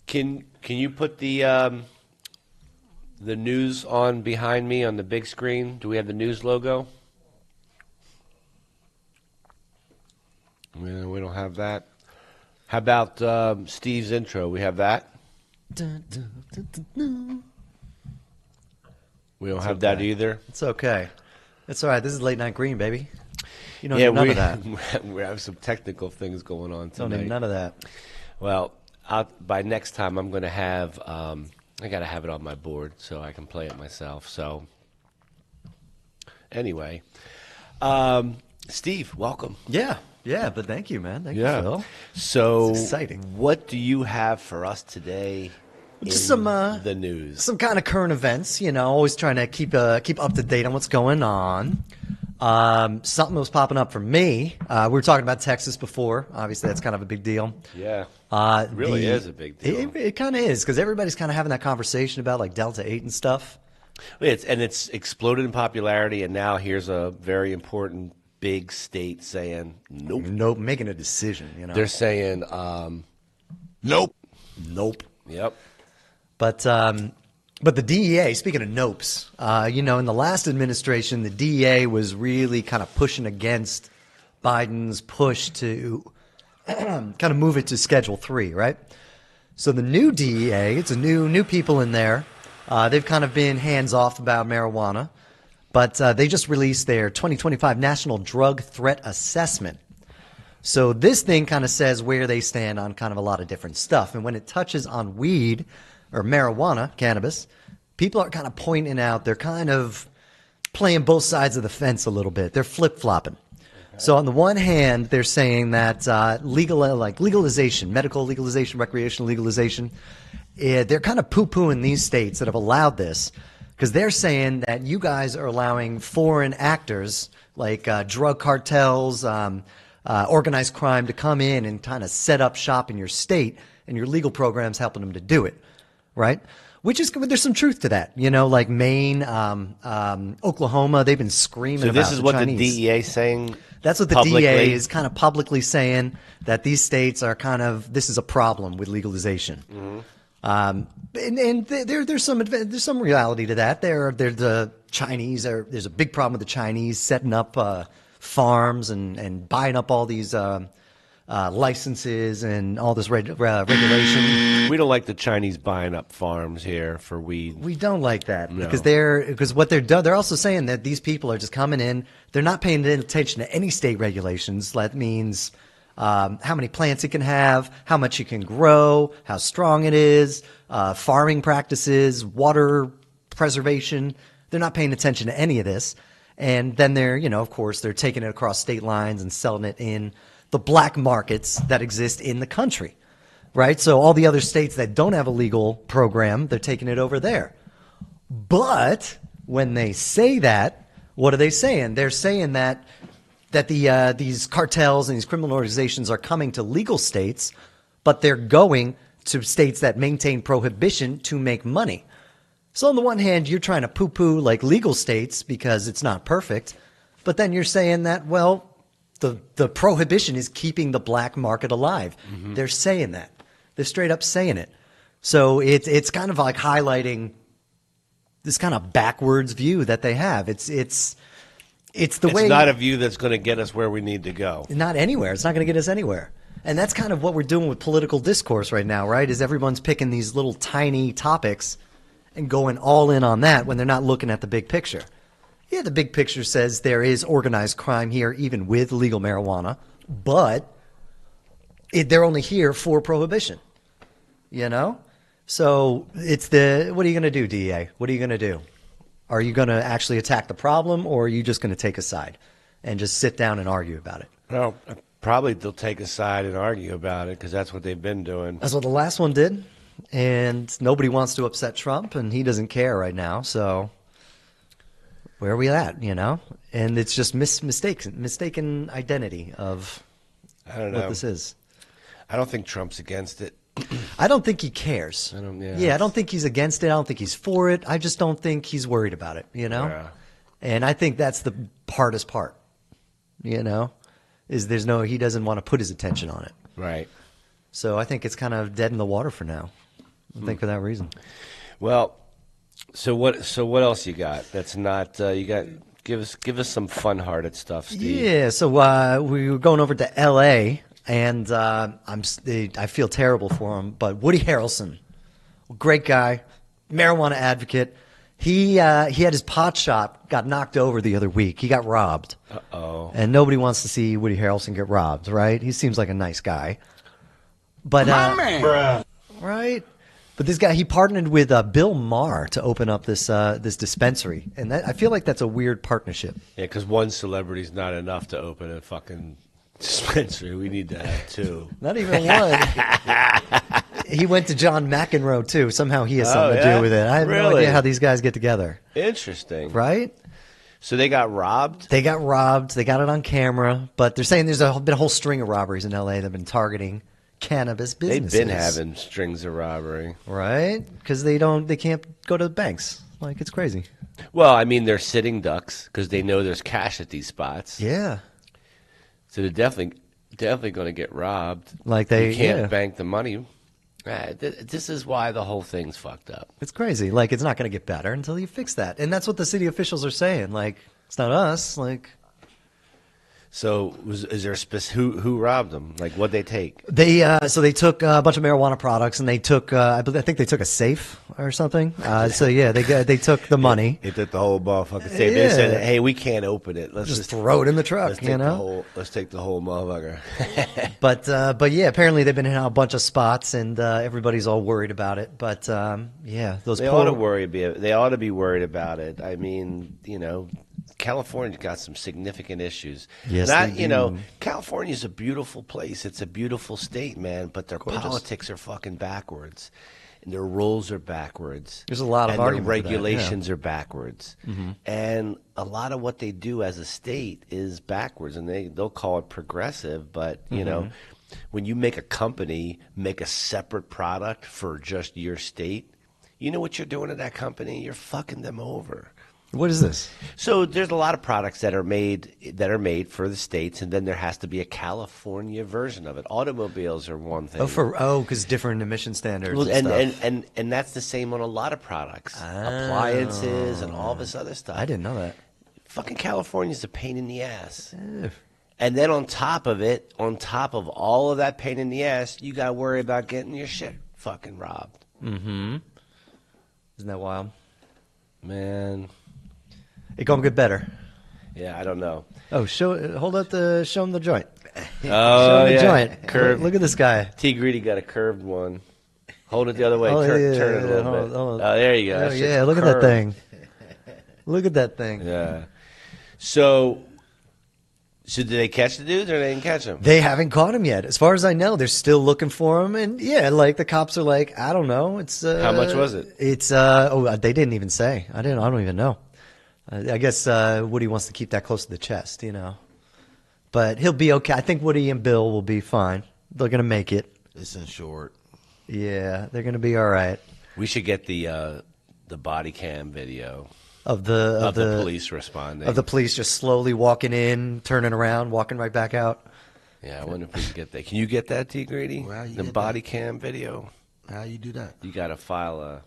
can you put the news on behind me on the big screen? Do we have the news logo? We don't have that. How about Steve's intro? We have that? We don't have that either. It's okay. It's all right. This is Late Night Green, baby. You don't need none of that. We have some technical things going on tonight. Don't need none of that. Well, by next time I'm going to have I got to have it on my board so I can play it myself. So anyway, Steve, welcome. Yeah, but thank you, man. Thank you, Phil. So it's exciting. What do you have for us today? Just some the news, some kind of current events. You know, always trying to keep up to date on what's going on. Something was popping up for me. We were talking about Texas before. Obviously, that's kind of a big deal. Yeah, it really is a big deal. It kind of is, because everybody's kind of having that conversation about like Delta 8 and stuff. It's exploded in popularity, and now here's a very important big state saying nope, making a decision. You know, they're saying nope. Yep. But the DEA, speaking of nopes, in the last administration, the DEA was really kind of pushing against Biden's push to kind of move it to Schedule 3, right? So the new DEA, it's a new people in there. They've kind of been hands off about marijuana, but they just released their 2025 National Drug Threat Assessment. So this thing kind of says where they stand on kind of a lot of different stuff. And when it touches on weed or marijuana, cannabis, people are kind of pointing out they're kind of playing both sides of the fence a little bit. They're flip-flopping. Okay. So on the one hand, they're saying that legalization, medical legalization, recreational legalization, they're kind of poo-pooing these states that have allowed this, because they're saying that you guys are allowing foreign actors like drug cartels, organized crime to come in and kind of set up shop in your state, and your legal program's helping them to do it, right? Which is, there's some truth to that, like Maine, Oklahoma, they've been screaming about the Chinese. So this is what the DEA is saying. That's what the publicly? DEA is kind of publicly saying, that these states are this is a problem with legalization. Mm-hmm. There's some reality to that. The Chinese there's a big problem with the Chinese setting up farms and buying up all these licenses and all this regulation. We don't like the Chinese buying up farms here for weed. We don't like that, no. because what they're also saying that these people are just coming in. They're not paying attention to any state regulations. That means how many plants it can have, how much it can grow, how strong it is, farming practices, water preservation. They're not paying attention to any of this. And then of course, they're taking it across state lines and selling it in the black markets that exist in the country, right? So all the other states that don't have a legal program, they're taking it over there. But when they say that, what are they saying? They're saying that these cartels and these criminal organizations are coming to legal states, but they're going to states that maintain prohibition to make money. So on the one hand, you're trying to poo-poo like legal states because it's not perfect, but then you're saying that, well, the prohibition is keeping the black market alive. Mm-hmm. They're saying that. They're straight up saying it. So it's kind of like highlighting this kind of backwards view that they have. It's not a view that's going to get us where we need to go. Not anywhere. It's not going to get us anywhere. And that's kind of what we're doing with political discourse right now, right? Is everyone's picking these little tiny topics and going all in on that when they're not looking at the big picture. Yeah, the big picture says there is organized crime here, even with legal marijuana, but they're only here for prohibition, So what are you going to do, DEA? What are you going to do? Are you going to actually attack the problem, or are you just going to take a side and just sit down and argue about it? Well, probably they'll take a side and argue about it, because that's what they've been doing. That's what the last one did, and nobody wants to upset Trump, and he doesn't care right now, so where are we at, And it's just mistaken identity of what this is. I don't think Trump's against it. I don't think he cares. I don't think he's against it. I don't think he's for it. I just don't think he's worried about it, Yeah. And I think that's the hardest part, is he doesn't want to put his attention on it. Right. So I think it's kind of dead in the water for now. I think for that reason. Well, so what else you got? That's not you got. Give us some fun-hearted stuff, Steve. Yeah. So we were going over to L.A. and I feel terrible for him, but Woody Harrelson, great guy, marijuana advocate. He had his pot shop got knocked over the other week. He got robbed. Uh-oh. And nobody wants to see Woody Harrelson get robbed, right? He seems like a nice guy. But right? But this guy, he partnered with Bill Maher to open up this dispensary, and I feel like that's a weird partnership. Yeah, because one celebrity's not enough to open a fucking dispensary. We need to have two. Not even one. He went to John McEnroe too. Somehow he has something to do with it. I have no idea how these guys get together. Interesting, right? So they got robbed. They got robbed. They got it on camera, but they're saying there's been a whole string of robberies in L.A. that've been targeting cannabis businesses. They've been having strings of robbery, right? Because they can't go to the banks. Like, it's crazy. Well, I mean, they're sitting ducks because they know there's cash at these spots. Yeah. So they're definitely going to get robbed. Like you can't bank the money. This is why the whole thing's fucked up. It's crazy. Like, it's not going to get better until you fix that, and that's what the city officials are saying. Like, it's not us. Like. So is there who robbed them? Like, what'd they take? They took a bunch of marijuana products, and they took I think they took a safe or something. So yeah, they took the money. They took the whole motherfucking safe. They said, "Hey, we can't open it. Let's just throw it in the truck." Let's take the whole motherfucker. But yeah, apparently they've been in a bunch of spots, and everybody's all worried about it. But yeah, they ought to be worried about it. I mean, California's got some significant issues. Yes, they do. California's a beautiful place. It's a beautiful state, man, but their politics are fucking backwards. And their rules are backwards. There's a lot of argument. Their regulations are backwards. Mm-hmm. And a lot of what they do as a state is backwards. And they'll call it progressive, but, when you make a company make a separate product for just your state, you know what you're doing to that company? You're fucking them over. What is this? So there's a lot of products that are made for the states, and then there has to be a California version of it. Automobiles are one thing. Because different emission standards. Well, and that's the same on a lot of products, appliances, and all this other stuff. I didn't know that. Fucking California's a pain in the ass. And then on top of all of that pain in the ass, you got to worry about getting your shit fucking robbed. Mm-hmm. Isn't that wild? Man. It gonna get better. Yeah, I don't know. Oh, show him the joint. Oh, the yeah. joint. Curved. Look at this guy. T. Greedy got a curved one. Hold it the other way. Oh, turn yeah, it a little bit. Oh, there you go. Oh, yeah, look at that thing. Look at that thing. Yeah. So did they catch the dudes or they didn't catch him? They haven't caught him yet. As far as I know, they're still looking for him. And yeah, like the cops are like, I don't know. It's how much was it? It's they didn't even say. I don't even know. I guess Woody wants to keep that close to the chest, But he'll be okay. I think Woody and Bill will be fine. They're gonna make it. It's insured. Yeah, they're gonna be all right. We should get the body cam video of the police responding. Of the police just slowly walking in, turning around, walking right back out. Yeah, I wonder if we can get that. Can you get that, T. Greedy? The body cam video. How you do that? You got to file a.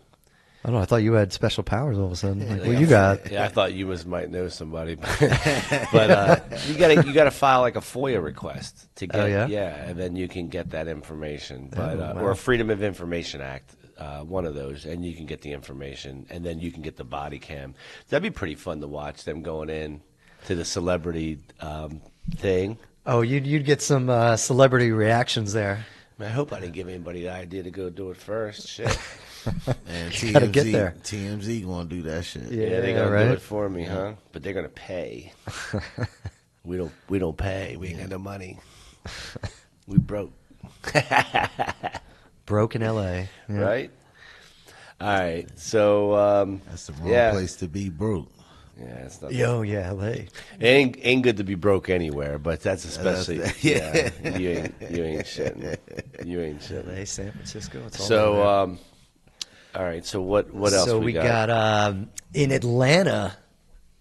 I don't know. I thought you had special powers all of a sudden. Like, what you got? Yeah, I thought you might know somebody, but you got to file like a FOIA request to get. Oh, yeah? Yeah, and then you can get that information, or a Freedom of Information Act, one of those, and you can get the information, and then you can get the body cam. That'd be pretty fun to watch them going in to the celebrity thing. Oh, you'd get some celebrity reactions there. I hope I didn't give anybody the idea to go do it first. Shit. And gotta get there. TMZ gonna do that shit. Yeah, they're gonna do it for me, huh? But they're gonna pay. We don't pay. We ain't got no money. We broke. Broke in LA. Yeah. Right? All right. So that's the wrong place to be broke. Yeah, it's not. LA. It ain't good to be broke anywhere, but that's especially you ain't shitting. You ain't shitting. LA, San Francisco. It's all so all right. So what else? So we got in Atlanta.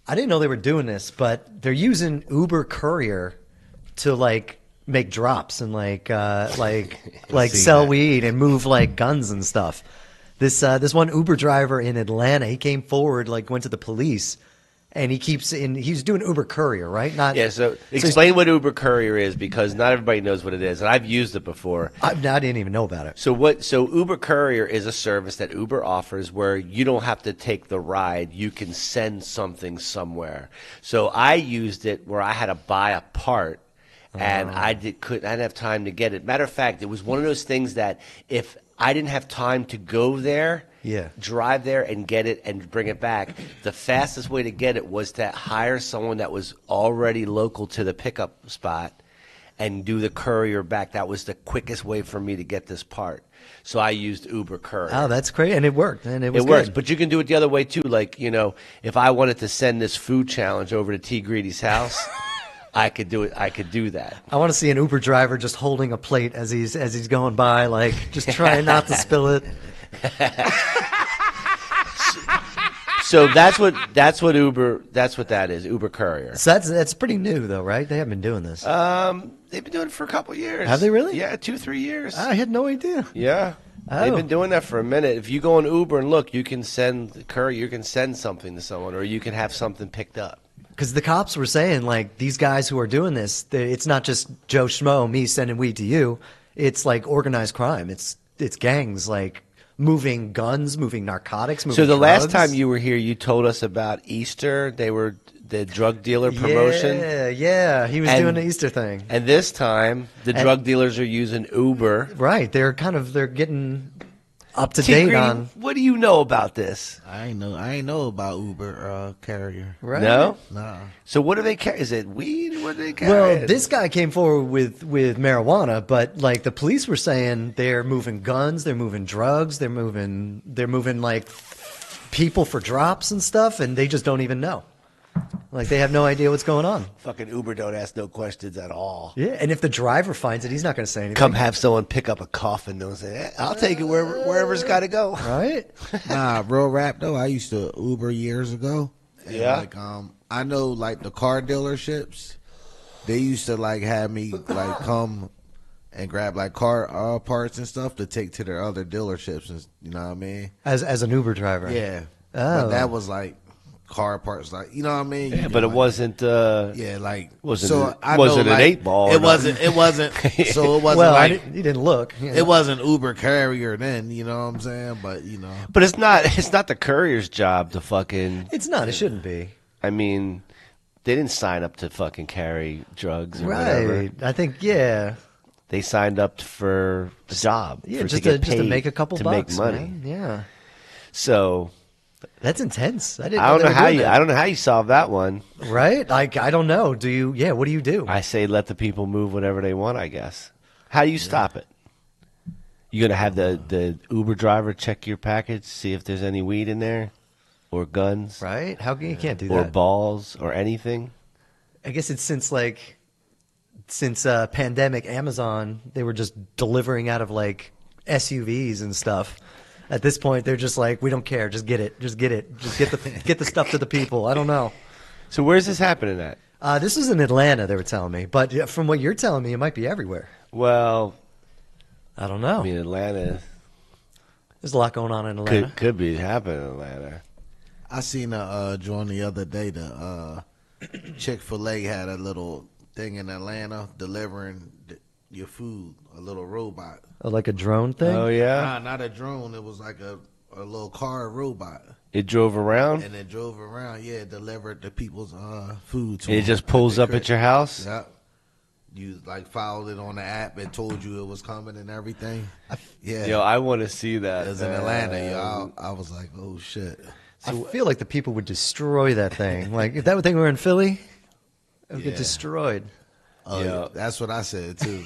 I didn't know they were doing this, but they're using Uber Courier to like make drops and like See sell that. weed and move like guns and stuff. This one Uber driver in Atlanta, he came forward, like went to the police, and he's doing Uber courier, right? Not Yeah, so explain what Uber Courier is, because not everybody knows what it is, and I've used it before. I didn't even know about it. So Uber Courier is a service that Uber offers where you don't have to take the ride, you can send something somewhere. So I used it where I had to buy a part, and I didn't have time to get it. Matter of fact, it was one of those things that if I didn't have time to go there, drive there and get it and bring it back, the fastest way to get it was to hire someone that was already local to the pickup spot and do the courier back. That was the quickest way for me to get this part. So I used Uber Courier. Oh, that's great, and it worked, and it was works, good. but you can do it the other way too. Like, if I wanted to send this food challenge over to T Greedy's house, I could do it. I could do that. I want to see an Uber driver just holding a plate as he's going by, like just trying not to spill it. So that's what that is. Uber Courier. So that's pretty new though, right? They haven't been doing this. They've been doing it for a couple years. Have they really? Yeah, 2-3 years. I had no idea. Yeah. They've been doing that for a minute. If you go on Uber and look, you can send courier, you can send something to someone, or you can have something picked up. Because the cops were saying, like, these guys who are doing this, it's not just Joe Schmo, me sending weed to you. It's like organized crime. It's gangs, like moving guns, moving narcotics, moving So the last drugs. time you were here, you told us about Easter. They were the drug dealer promotion. Yeah, he was doing the Easter thing. And this time, the drug dealers are using Uber. Right, they're getting up to date on. What do you know about this? I ain't know about Uber carrier. Right? No? Nah. So what do they carry? Is it weed? What do they carry? Well, this guy came forward with marijuana, but like the police were saying, they're moving guns, they're moving drugs, they're moving like people for drops and stuff, and they just don't even know. Like they have no idea what's going on. Fucking Uber don't ask no questions at all. Yeah, and if the driver finds it, he's not going to say anything. Come have someone pick up a coffin. They'll say, I'll take it wherever it's got to go. Right? Nah, real rap though. I used to Uber years ago. And Yeah. Like I know like the car dealerships, they used to like have me like come and grab like car parts and stuff to take to their other dealerships, and you know what I mean? As an Uber driver. Yeah. Oh. But that was like car parts, like you know what I mean? Yeah, You but can, it wasn't. Yeah, like wasn't so it, I wasn't know, an like, 8-ball. or It wasn't. nothing. It wasn't. So it wasn't Well, like you didn't look. You know. it wasn't Uber carrier then. You know what I'm saying? But you know, But it's not. It's not the courier's job to fucking. It's not. It shouldn't be. I mean, they didn't sign up to fucking carry drugs or whatever. Right. I think, yeah. They signed up for the job. Yeah, for, just get to paid, make a couple to bucks. make money. Man. Yeah. So That's intense. I I don't know how you. I don't know how you solve that one. Right? Like I don't know. Do you? Yeah. What do you do? I say let the people move whatever they want. I guess. How do you stop it? You gonna have the Uber driver check your package, see if there's any weed in there, or guns, Right? How can you can't do or that? balls, or anything? I guess it's since pandemic, Amazon, they were just delivering out of like SUVs and stuff. At this point, they're just like, we don't care. Just get it. Just get it. Just get the stuff to the people. I don't know. So where's this happening at? This was in Atlanta, they were telling me. But yeah, from what you're telling me, it might be everywhere. Well, I don't know. I mean, Atlanta There's a lot going on in Atlanta. could be happening in Atlanta. I seen a joint the other day. The Chick-fil-A had a little thing in Atlanta delivering your food. A little robot. Like a drone thing? Oh yeah, Nah, not a drone. It was like a little car robot, it drove around. and it drove around. Yeah, it delivered the people's food to It them just pulls their up crib. at your house. Yep. You like followed it on the app. It told you it was coming and everything. Yeah. Yo, I want to see that. It was in Atlanta, yo. I was like, oh shit. I feel like the people would destroy that thing. Like, if that thing were in Philly, it would get Yeah. destroyed. Oh, Yeah. yeah. That's what I said too.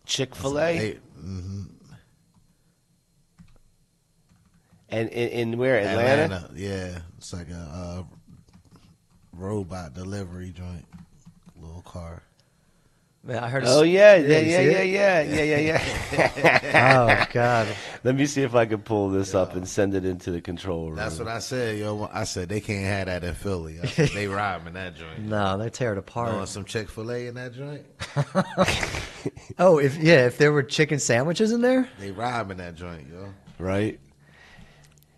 Chick-fil-A, Hey, and in where Atlanta? Yeah, it's like a robot delivery joint, little car. I heard. Oh you yeah. Oh God. Let me see if I can pull this up and send it into the control room. That's what I said, yo. I said they can't have that in Philly. I said, they robbing that joint. No, they tear it apart. Want some Chick-fil-A in that joint? Oh, if there were chicken sandwiches in there, they robbing that joint, yo. Right.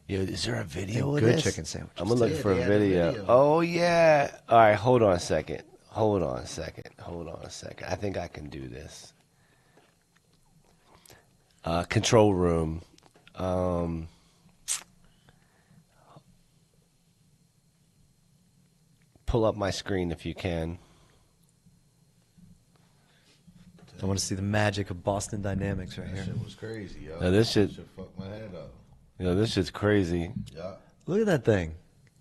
Yo, is there a video of good this? chicken sandwiches. I'm gonna look for a video. Oh yeah. All right, hold on a second. Hold on a second. I think I can do this. Control room. Pull up my screen if you can. I want to see the magic of Boston Dynamics right here. That shit was crazy, yo. Now this shit fucked my head up. Yo, this shit's crazy. Yeah. Look at that thing.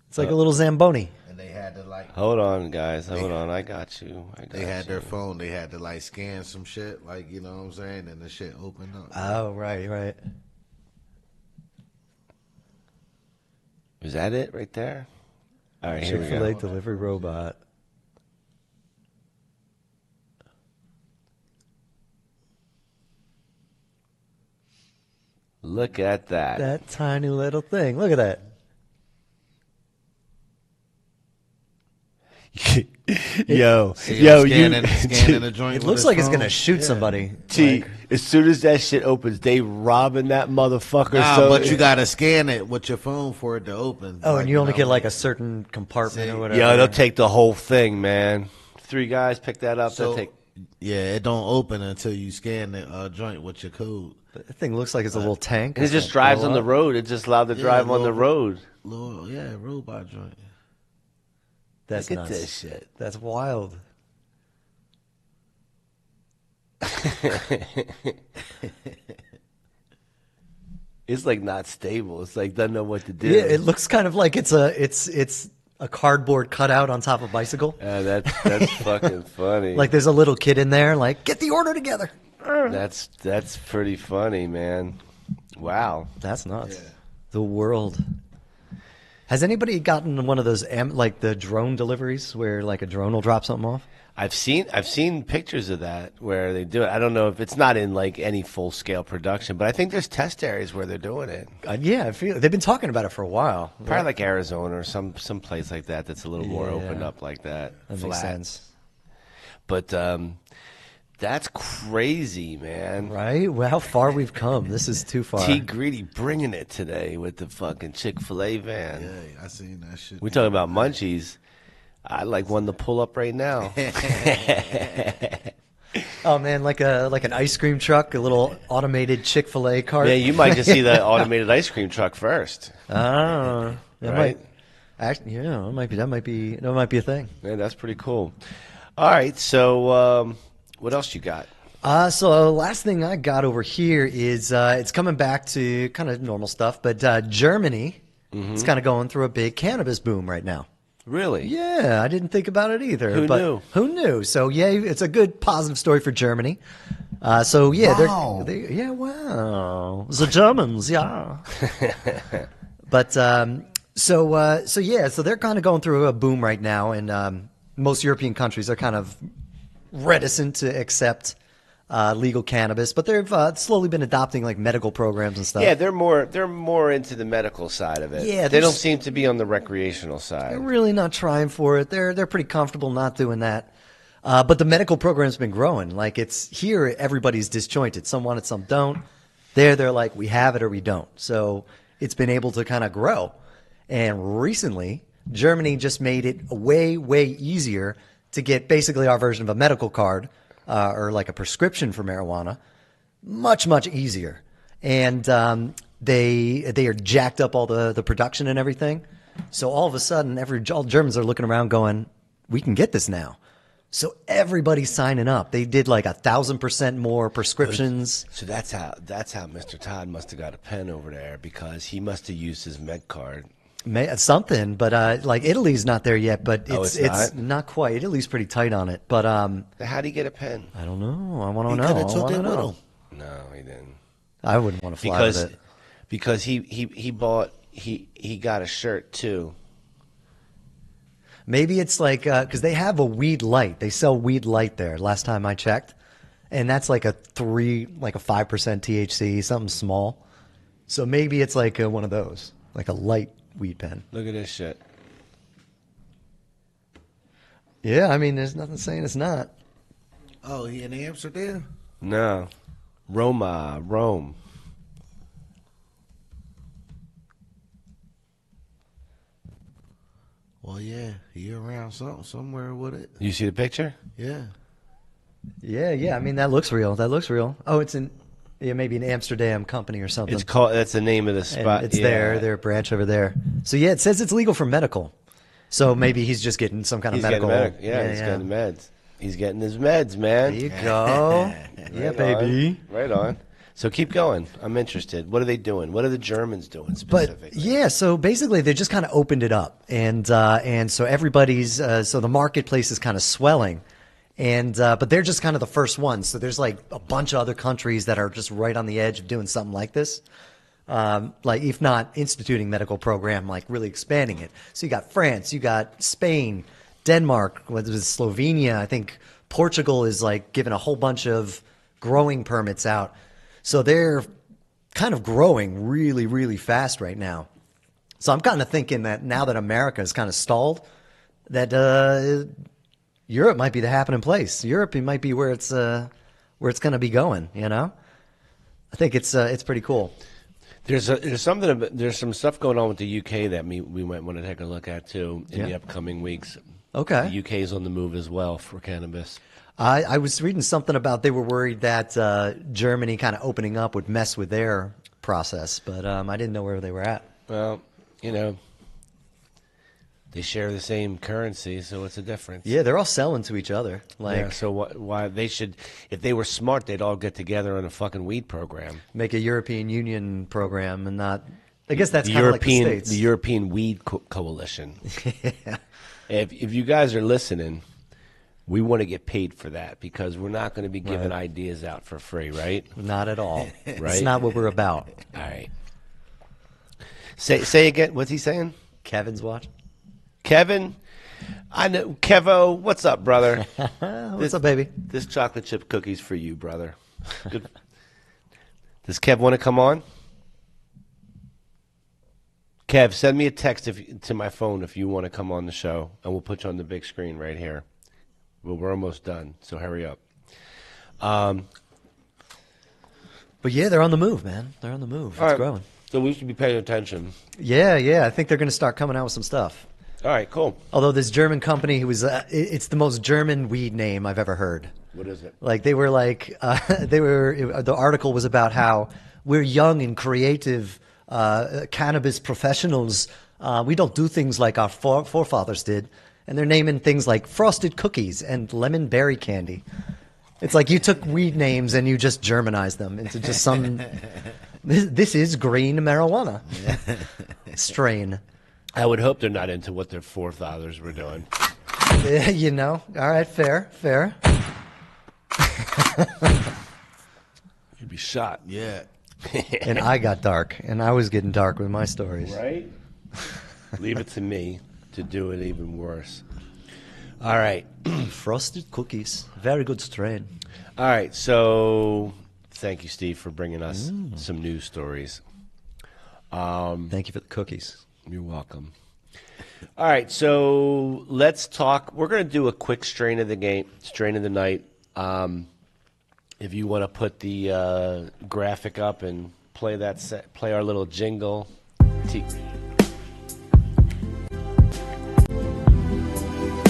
It's like a little Zamboni. And they had to like. Hold on, guys. Hold on. I got you. They had their phone. They had to like scan some shit, like, you know what I'm saying, and the shit opened up. Oh, right. Is that it right there? All right, here we Chick-fil-A go. delivery robot. Look at that. That tiny little thing. Look at that. Yo, scanning the joint. It with looks his like it's phone. gonna shoot somebody. T, Like, as soon as that shit opens, they robbing that motherfucker. Nah, so but you gotta scan it with your phone for it to open. oh, Like, and you only know, get like a certain compartment or whatever. Yo, they'll take the whole thing, man. 3 guys pick that up. So, They'll take. yeah, it don't open until you scan the joint with your code. That thing looks like it's a little tank. And it just drives on the road. It's just allowed to drive on the road. Little, yeah, robot joint. That's Look at nuts. this shit. That's wild. It's like not stable. It's like doesn't know what to do. Yeah, it looks kind of like it's a cardboard cutout on top of a bicycle. That's fucking funny. Like there's a little kid in there, like, get the order together. That's pretty funny, man. Wow. That's nuts. Yeah. The world. Has anybody gotten one of those like the drone deliveries where like a drone will drop something off? I've seen pictures of that where they do it. I don't know if it's not in like any full scale production, but I think there's test areas where they're doing it. Yeah, I feel they've been talking about it for a while. Probably like Arizona or some place like that that's a little more opened up like that. That makes sense. But that's crazy, man. Right? Well, how far we've come. This is too far. T Greedy bringing it today with the fucking Chick-fil-A van. Yeah, I seen that shit. We talking about munchies. I like one to pull up right now. Oh man, like an ice cream truck, a little automated Chick-fil-A cart. Yeah, you might just see the automated ice cream truck first. Oh, that right? that might be a thing. Yeah, that's pretty cool. All right, so what else you got? So last thing I got over here is it's coming back to kind of normal stuff, but Germany is kind of going through a big cannabis boom right now. Really? Yeah, I didn't think about it either. Who knew? Who knew? So yeah, it's a good positive story for Germany. So yeah, Wow. wow, the Germans, yeah. But so they're kind of going through a boom right now, and most European countries are kind of reticent to accept legal cannabis, but they've slowly been adopting like medical programs and stuff. Yeah, they're more into the medical side of it. Yeah, they don't seem to be on the recreational side. They're really not trying for it. They're pretty comfortable not doing that. But the medical program's been growing. Like it's here, everybody's disjointed. Some want it, some don't. They're like, we have it or we don't. So it's been able to kind of grow. And recently, Germany just made it way, way easier to get basically our version of a medical card. Or like a prescription for marijuana, much, much easier. And they are jacked up all the production and everything. So all of a sudden, all Germans are looking around going, we can get this now. So everybody's signing up. They did like 1,000% more prescriptions. So that's how Mr. Todd must have got a pen over there, because he must have used his med card. Something, but like Italy's not there yet, but it's not quite. Italy's pretty tight on it, but how do you get a pen? I don't know. I want to know. He could have took it with him. No, he didn't. I wouldn't want to fly with it. Because he got a shirt too. Maybe it's like because they have a weed light. They sell weed light there. Last time I checked, and that's like a 5% THC, something small. So maybe it's like one of those, like a light weed pen. Look at this shit. Yeah, I mean, there's nothing saying it's not. Oh, he in Amsterdam? No, Rome. Well, yeah, he around somewhere with it. You see the picture? Yeah. Yeah. I mean, that looks real. Oh, it's maybe an Amsterdam company or something. It's called. That's the name of the spot. And it's their branch over there. So yeah, it says it's legal for medical. So maybe he's just getting some kind of medical. He's getting meds. He's getting his meds, man. There you go. Yeah, baby. Right on. So keep going. I'm interested. What are they doing? What are the Germans doing specifically? But yeah, so basically they just kind of opened it up, and so everybody's so the marketplace is kind of swelling, and but they're just kind of the first ones. So there's like a bunch of other countries that are just right on the edge of doing something like this, like if not instituting medical program, like really expanding it. So you got France, you got Spain, Denmark, whether it's Slovenia, I think Portugal is like giving a whole bunch of growing permits out. So they're kind of growing really, really fast right now. So I'm kind of thinking that now that America is kind of stalled, that Europe might be the happening place. Europe might be where it's going to be going. You know, I think it's pretty cool. There's some stuff going on with the UK that we might want to take a look at too in the upcoming weeks. Okay, the UK is on the move as well for cannabis. I was reading something about they were worried that Germany kind of opening up would mess with their process, but I didn't know where they were at. Well, you know, they share the same currency, so what's the difference? Yeah, they're all selling to each other. Like, yeah, so why they should, if they were smart, they'd all get together on a fucking weed program. Make a European Union program and not. I guess that's kind of like the States. The European Weed Coalition. Yeah. If you guys are listening, we want to get paid for that because we're not going to be giving ideas out for free, right? Not at all. Right? It's not what we're about. All right. Say again. What's he saying? Kevin's watching. Kevin, I know. Kevo, what's up, brother? What's up, baby? This chocolate chip cookie's for you, brother. Good. Does Kev want to come on? Kev, send me a text to my phone if you want to come on the show, and we'll put you on the big screen right here. Well, we're almost done, so hurry up. But yeah, they're on the move, man. They're on the move. It's growing. So we should be paying attention. Yeah. I think they're going to start coming out with some stuff. All right, cool. Although this German company who was, it's the most German weed name I've ever heard. What is it? Like the article was about how we're young and creative cannabis professionals. We don't do things like our forefathers did. And they're naming things like frosted cookies and lemon berry candy. It's like you took weed names and you just Germanized them into just some. This is green marijuana strain. I would hope they're not into what their forefathers were doing. You know, all right, fair. You'd be shot. Yeah. And I got dark, and I was getting dark with my stories. Right? Leave it to me to do it even worse. All right. Frosted cookies. Very good strain. All right. So thank you, Steve, for bringing us some news stories. Thank you for the cookies. You're welcome. All right. So let's talk. We're going to do a quick strain of the night. If you want to put the graphic up and play our little jingle.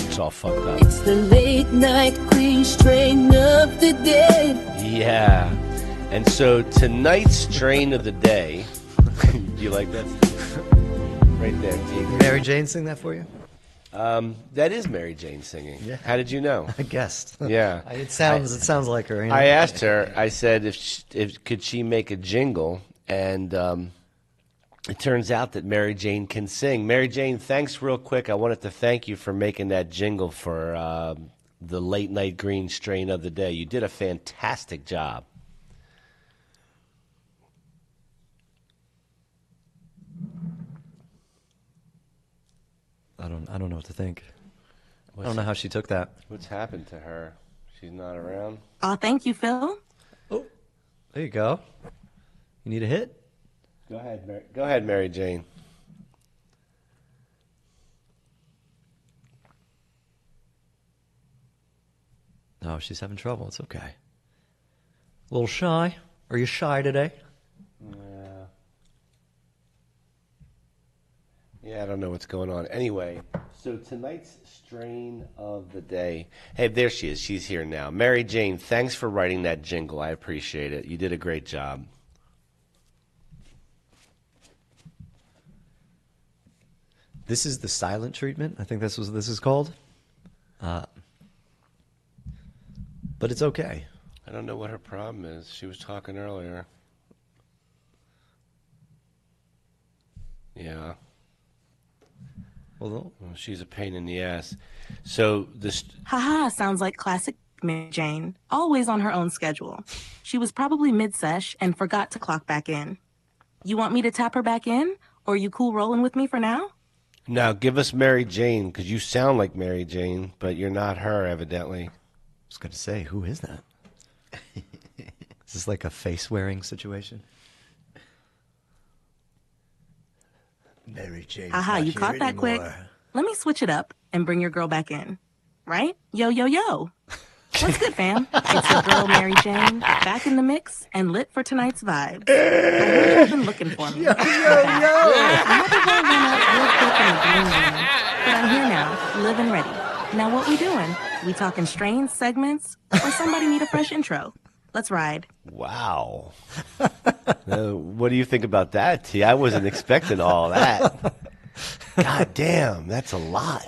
It's all fucked up. It's the late night green strain of the day. Yeah. And so tonight's strain of the day. Do you like that? Right there, T. Mary Jane sing that for you? That is Mary Jane singing. Yeah. How did you know? I guessed. Yeah. It sounds like her. You know? I asked her. I said if could she make a jingle, and it turns out that Mary Jane can sing. Mary Jane, thanks real quick. I wanted to thank you for making that jingle for the late night green strain of the day. You did a fantastic job. I don't know what to think. I don't know how she took that. What's happened to her? She's not around. Oh, thank you, Phil. There you go. You need a hit? Go ahead, Mary. Go ahead, Mary Jane. No, she's having trouble. It's okay. A little shy. Are you shy today? Yeah, I don't know what's going on. Anyway, so tonight's strain of the day. Hey, there she is. She's here now. Mary Jane, thanks for writing that jingle. I appreciate it. You did a great job. This is the silent treatment. I think this is called. But it's okay. I don't know what her problem is. She was talking earlier. Yeah. Well, she's a pain in the ass. So this. Haha, sounds like classic Mary Jane. Always on her own schedule. She was probably mid-sesh and forgot to clock back in. You want me to tap her back in? Or are you cool rolling with me for now? Now, give us Mary Jane, because you sound like Mary Jane, but you're not her, evidently. I was going to say, who is that? Is this like a face-wearing situation? Mary Jane. Haha, you caught that quick. Let me switch it up and bring your girl back in. Right? Yo, yo, yo. What's good, fam? It's your girl, Mary Jane, back in the mix and lit for tonight's vibes. I heard you've been looking for me. Yo, yo, yo! Another girl went up real quick in the green room, but I'm here now, live and ready. Now what we doing? We talking strains, segments, or somebody need a fresh intro? Let's ride. Wow. What do you think about that, T? I wasn't expecting all that. God damn, that's a lot.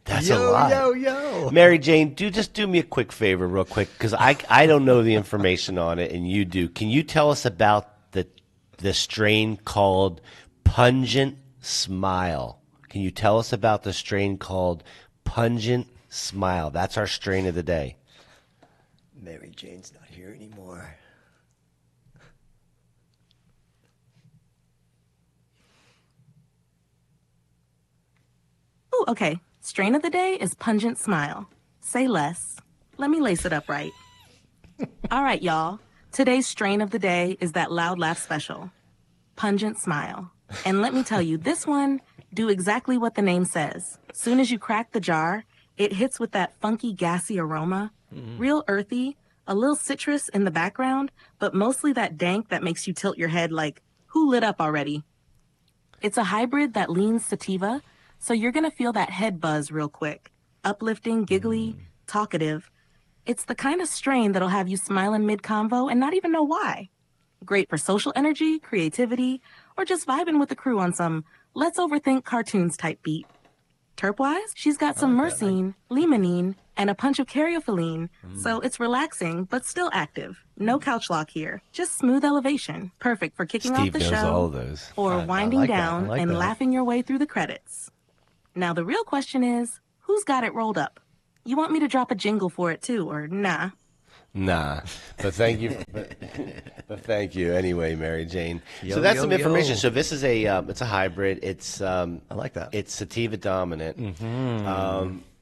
That's a lot. Yo. Mary Jane, just do me a quick favor real quick, because I don't know the information on it, and you do. Can you tell us about the strain called Pungent Smile? Can you tell us about the strain called Pungent Smile? That's our strain of the day. Mary Jane's not here anymore. Ooh, okay. Strain of the day is Pungent Smile. Say less. Let me lace it up right. All right, y'all. Today's strain of the day is that Loud Laugh Special. Pungent Smile. And let me tell you, this one, do exactly what the name says. Soon as you crack the jar, it hits with that funky, gassy aroma. Real earthy, a little citrus in the background, but mostly that dank that makes you tilt your head like, who lit up already? It's a hybrid that leans sativa, so you're going to feel that head buzz real quick. Uplifting, giggly, talkative. It's the kind of strain that'll have you smiling mid-convo and not even know why. Great for social energy, creativity, or just vibing with the crew on some let's overthink cartoons type beat. Terp-wise, she's got some myrcene, limonene, and a punch of caryophyllene, so it's relaxing but still active. No couch lock here, just smooth elevation. Perfect for kicking off the Steve knows show all of those. or winding like that. down I like and that. laughing your way through the credits. Now the real question is, who's got it rolled up? You want me to drop a jingle for it too, or nah? Nah, but thank you. But thank you anyway, Mary Jane. Yo, so that's yo, some information. yo. So this is it's a hybrid. It's I like that. It's sativa dominant.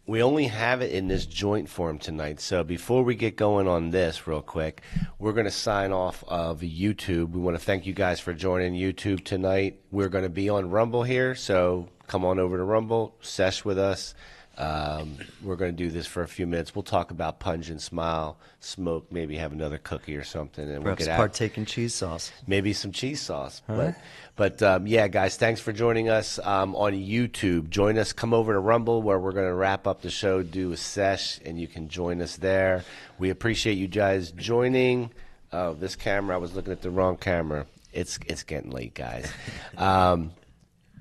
We only have it in this joint form tonight. So before we get going on this real quick, we're going to sign off of YouTube. We want to thank you guys for joining YouTube tonight. We're going to be on Rumble here, so come on over to Rumble, sesh with us. We're going to do this for a few minutes. We'll talk about Pungent Smile, smoke, maybe have another cookie or something, and Perhaps we'll get out. partake in cheese sauce. Maybe some cheese sauce. Huh? But yeah, guys, thanks for joining us on YouTube. Join us. Come over to Rumble, where we're going to wrap up the show, do a sesh, and you can join us there. We appreciate you guys joining. Oh, this camera, I was looking at the wrong camera. It's getting late, guys.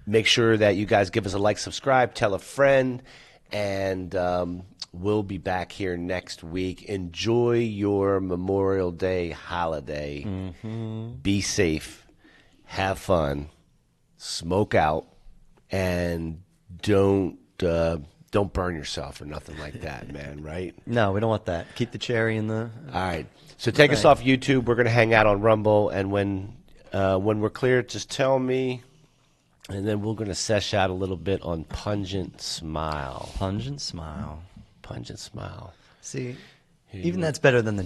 Make sure that you guys give us a like, subscribe, tell a friend, and we'll be back here next week. Enjoy your Memorial Day holiday. Be safe. Have fun. Smoke out. And don't burn yourself or nothing like that, man, right? No, we don't want that. Keep the cherry in the... All right. So take us off YouTube. We're going to hang out on Rumble. And when we're clear, just tell me... And then we're going to sesh out a little bit on Pungent Smile. Pungent Smile. Pungent Smile. See, Here even you that's better than the